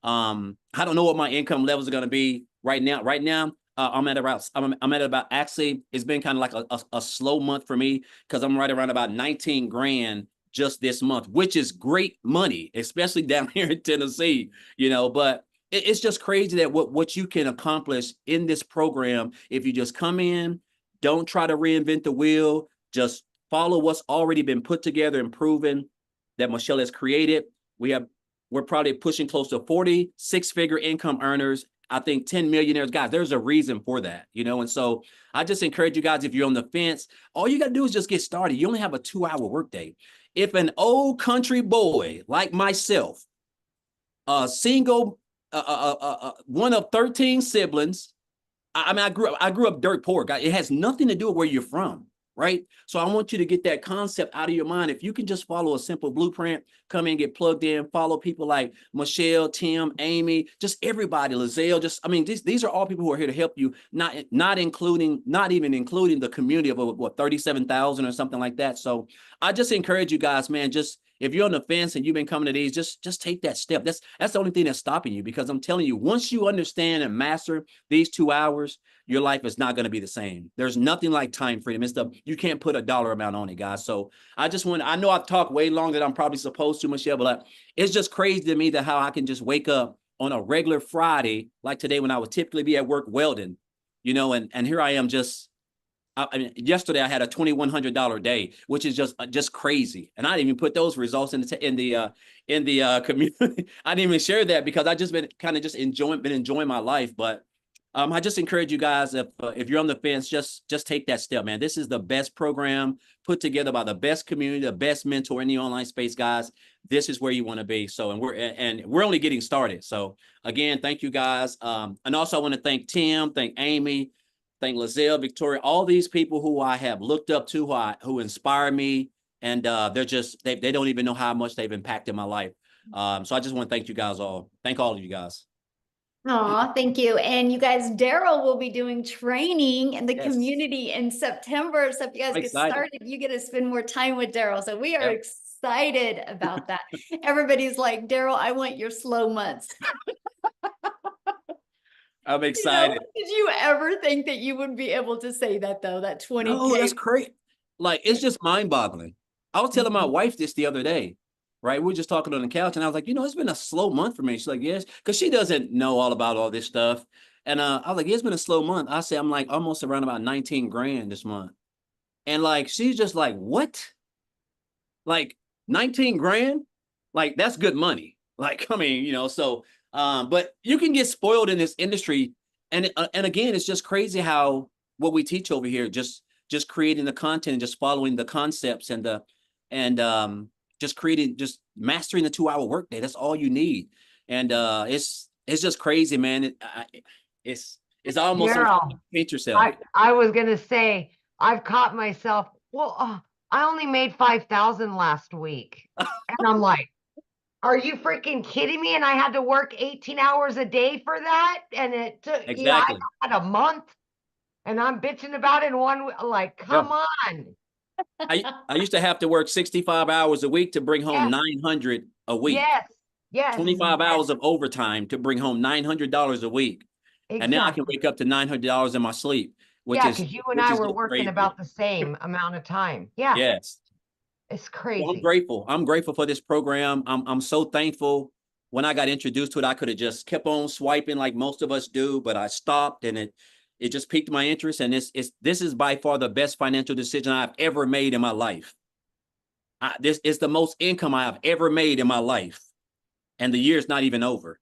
I don't know what my income levels are going to be right now. I'm at about, actually, it's been kind of like a slow month for me because I'm right around about 19 grand just this month, which is great money, especially down here in Tennessee, but it's just crazy that what you can accomplish in this program if you just come in, don't try to reinvent the wheel, just follow what's already been put together and proven that Michelle has created. We're probably pushing close to 40 6-figure income earners. I think 10 millionaires, guys, there's a reason for that, and so I just encourage you guys, if you're on the fence, all you got to do is just get started. You only have a 2-hour workday. If an old country boy like myself, a single, one of 13 siblings, I grew up dirt poor, guys. It has nothing to do with where you're from, right? So I want you to get that concept out of your mind. If you can just follow a simple blueprint, come in, get plugged in, follow people like Michelle, Tim, Amy, just everybody, Lizelle, these are all people who are here to help you, not even including the community of 37,000 or something like that. So I just encourage you guys, man, just if you're on the fence and you've been coming to these, just take that step. That's the only thing that's stopping you, because I'm telling you, once you understand and master these 2 hours, your life is not going to be the same. There's nothing like time freedom. You can't put a dollar amount on it, guys. So I know I've talked way longer than I'm probably supposed to, Michelle, but it's just crazy to me that how I can just wake up on a regular Friday, like today when I would typically be at work welding, and here I am yesterday I had a $2,100 day, which is just crazy. And I didn't even put those results in the community. I didn't even share that because I just been enjoying my life. But I just encourage you guys, if you're on the fence, just take that step, man. This is the best program put together by the best community, the best mentor in the online space, guys. This is where you want to be. So, and we're only getting started. So again, thank you guys. And also I want to thank Tim, thank Amy, thank Lizelle, Victoria, all these people who I have looked up to, who inspire me. And they don't even know how much they've impacted my life. So I just want to thank you guys all. Thank all of you guys. Aw, thank you. And you guys, Daryl will be doing training in the Yes. community in September. So if you guys get started, you get to spend more time with Daryl. So we are excited about that. Everybody's like, Daryl, I want your slow months. I'm excited. Did you ever think that you would be able to say that though, that 20K? No, that's great. Like, it's just mind boggling. I was telling my wife this the other day, right? We were just talking on the couch and I was like, it's been a slow month for me. She's like, yes, because she doesn't know all about all this stuff. And I was like, it's been a slow month. I said, I'm like almost around about 19 grand this month. And like, she's just like, what? Like 19 grand? Like, that's good money. Like, but you can get spoiled in this industry. and again, it's just crazy how what we teach over here, just creating the content and just following the concepts and just mastering the 2-hour workday. That's all you need. And it's just crazy, man. It's almost Daryl, paint yourself. I was gonna say, I've caught myself. Well, I only made 5,000 last week, and I'm like, are you freaking kidding me? And I had to work 18 hours a day for that, and it took, Exactly. I had a month, and I'm bitching about it in 1 week. Like, come on. I used to have to work 65 hours a week to bring home 900 a week. Yes. 25 hours of overtime to bring home $900 a week. Exactly. And now I can wake up to $900 in my sleep, which is because you and I were working crazy. about the same amount of time. Yeah. Yes. It's crazy. Well, I'm grateful. I'm grateful for this program. I'm so thankful. When I got introduced to it, I could have just kept on swiping like most of us do, but I stopped, and it just piqued my interest. And this is by far the best financial decision I've ever made in my life. This is the most income I have ever made in my life, and the year's not even over.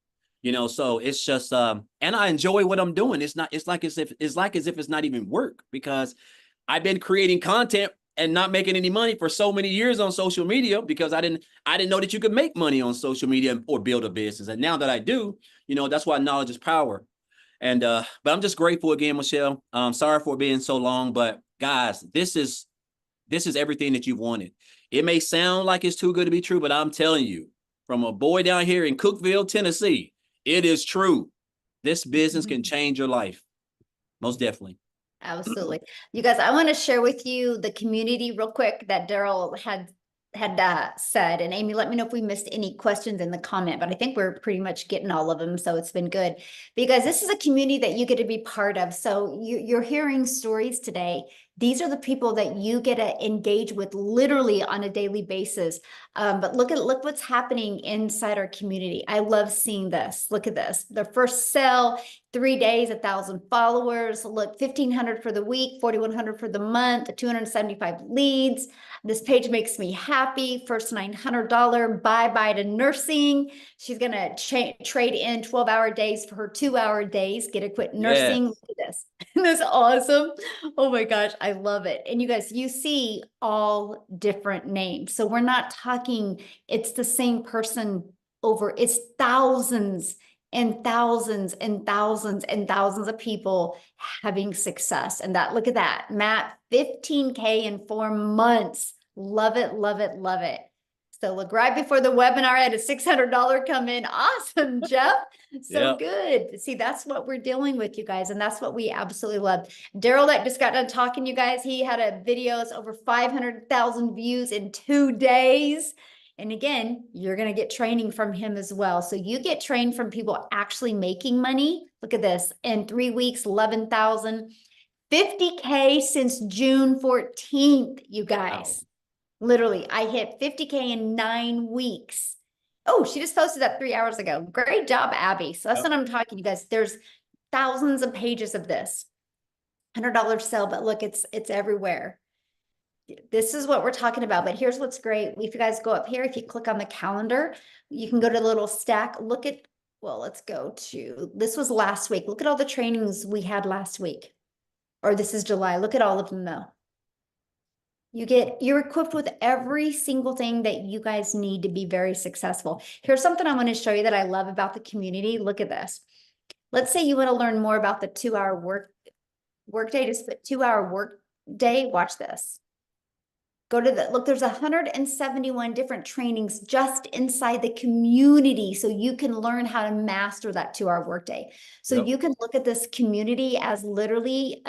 So it's just and I enjoy what I'm doing. It's like as if it's not even work, because I've been creating content and not making any money for so many years on social media, because I didn't know that you could make money on social media or build a business. And now that I do, that's why knowledge is power. And but I'm just grateful again, Michelle. Sorry for being so long, but guys, this is everything that you've wanted. It may sound like it's too good to be true, but I'm telling you, from a boy down here in Cookeville, Tennessee, it is true. This business can change your life. Most definitely. Absolutely. You guys, I want to share with you the community real quick that Daryl had said. And Amy, let me know if we missed any questions in the comment, but I think we're pretty much getting all of them. So it's been good, because this is a community that you get to be part of. So you're hearing stories today. These are the people that you get to engage with literally on a daily basis. But look what's happening inside our community. I love seeing this. Look at this. Their first sale, 3 days, 1,000 followers. Look, 1,500 for the week, 4,100 for the month, 275 leads. This page makes me happy. First $900 bye-bye to nursing. She's going to trade in 12-hour days for her 2-hour days. Get to quit nursing. Look at this. That's awesome. Oh my gosh, I love it. And you guys, you see all different names. So we're not talking, it's the same person it's thousands and thousands and thousands and thousands of people having success. And look at that, Matt, 15K in 4 months. Love it, love it, love it. So look, right before the webinar, I had a $600 come in. Awesome, Jeff. So good. See, that's what we're dealing with, you guys. And that's what we absolutely love. Daryl that just got done talking, you guys, he had a videos over 500,000 views in 2 days. And again, you're going to get training from him as well. So you get trained from people actually making money. Look at this. In 3 weeks, 11,000, 50K since June 14th, you guys. Wow. Literally, I hit 50K in 9 weeks. Oh, she just posted that 3 hours ago. Great job, Abby. So that's what I'm talking, you guys. There's thousands of pages of this. $100 sale, but look, it's everywhere. This is what we're talking about. But here's what's great. If you guys go up here, if you click on the calendar, you can go to the little stack. Look at, well, let's go to, this was last week. Look at all the trainings we had last week. Or this is July. Look at all of them though. You're equipped with every single thing that you guys need to be very successful. Here's something I want to show you that I love about the community. Look at this. Let's say you want to learn more about the 2-hour workday, just the 2-hour workday. Watch this. Go to look, there's 171 different trainings just inside the community. So you can learn how to master that 2-hour workday. So you can look at this community as literally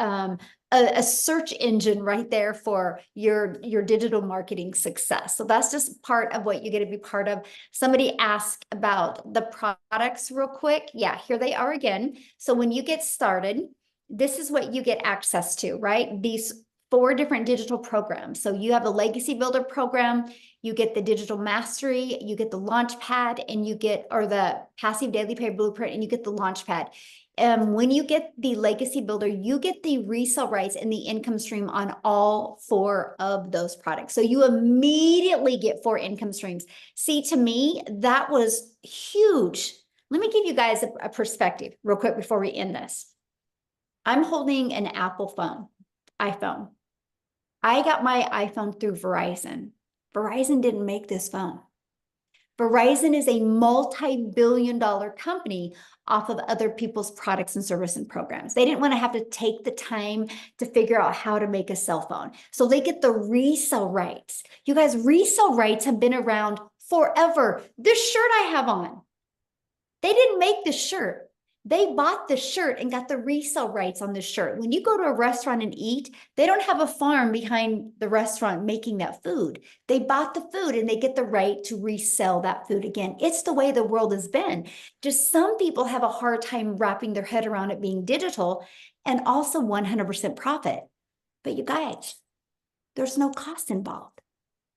a search engine right there for your digital marketing success. So that's just part of what you get to be part of. Somebody asked about the products real quick. Yeah, here they are again. So when you get started, this is what you get access to, right? These 4 different digital programs. So you have a legacy builder program, you get the digital mastery, you get the launch pad, and you get, or the passive daily pay blueprint, and you get the launch pad. When you get the legacy builder, you get the resale rights and the income stream on all 4 of those products. So you immediately get 4 income streams. See, to me, that was huge. Let me give you guys a perspective real quick before we end this. I'm holding an Apple phone, iPhone. I got my iPhone through Verizon. Verizon didn't make this phone. Verizon is a multi-billion-dollar company off of other people's products and service and programs. They didn't want to have to take the time to figure out how to make a cell phone. So they get the resale rights. You guys, resale rights have been around forever. This shirt I have on, they didn't make the shirt. They bought the shirt and got the resale rights on the shirt. When you go to a restaurant and eat, they don't have a farm behind the restaurant making that food. They bought the food and they get the right to resell that food again. It's the way the world has been. Just some people have a hard time wrapping their head around it being digital and also 100% profit. But you guys, there's no cost involved.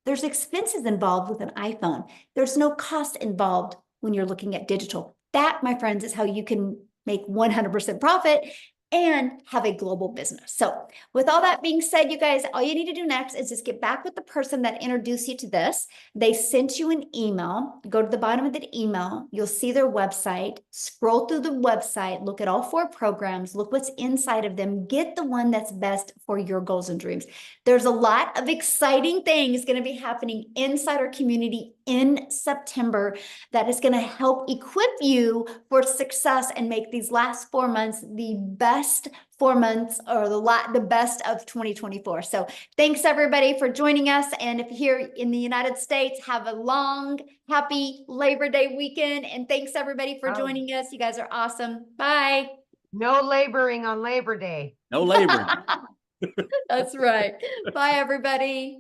There's expenses involved with an iPhone. There's no cost involved when you're looking at digital. That, my friends, is how you can make 100% profit and have a global business. So with all that being said, you guys, all you need to do next is just get back with the person that introduced you to this. They sent you an email. Go to the bottom of the email. You'll see their website. Scroll through the website. Look at all 4 programs. Look what's inside of them. Get the one that's best for your goals and dreams. There's a lot of exciting things going to be happening inside our community in September that is going to help equip you for success and make these last 4 months the best 4 months or the best of 2024. So thanks everybody for joining us. And if you're here in the United States, have a long, happy Labor Day weekend. And thanks everybody for joining us. You guys are awesome. Bye. No laboring on Labor Day. No laboring. That's right. Bye everybody.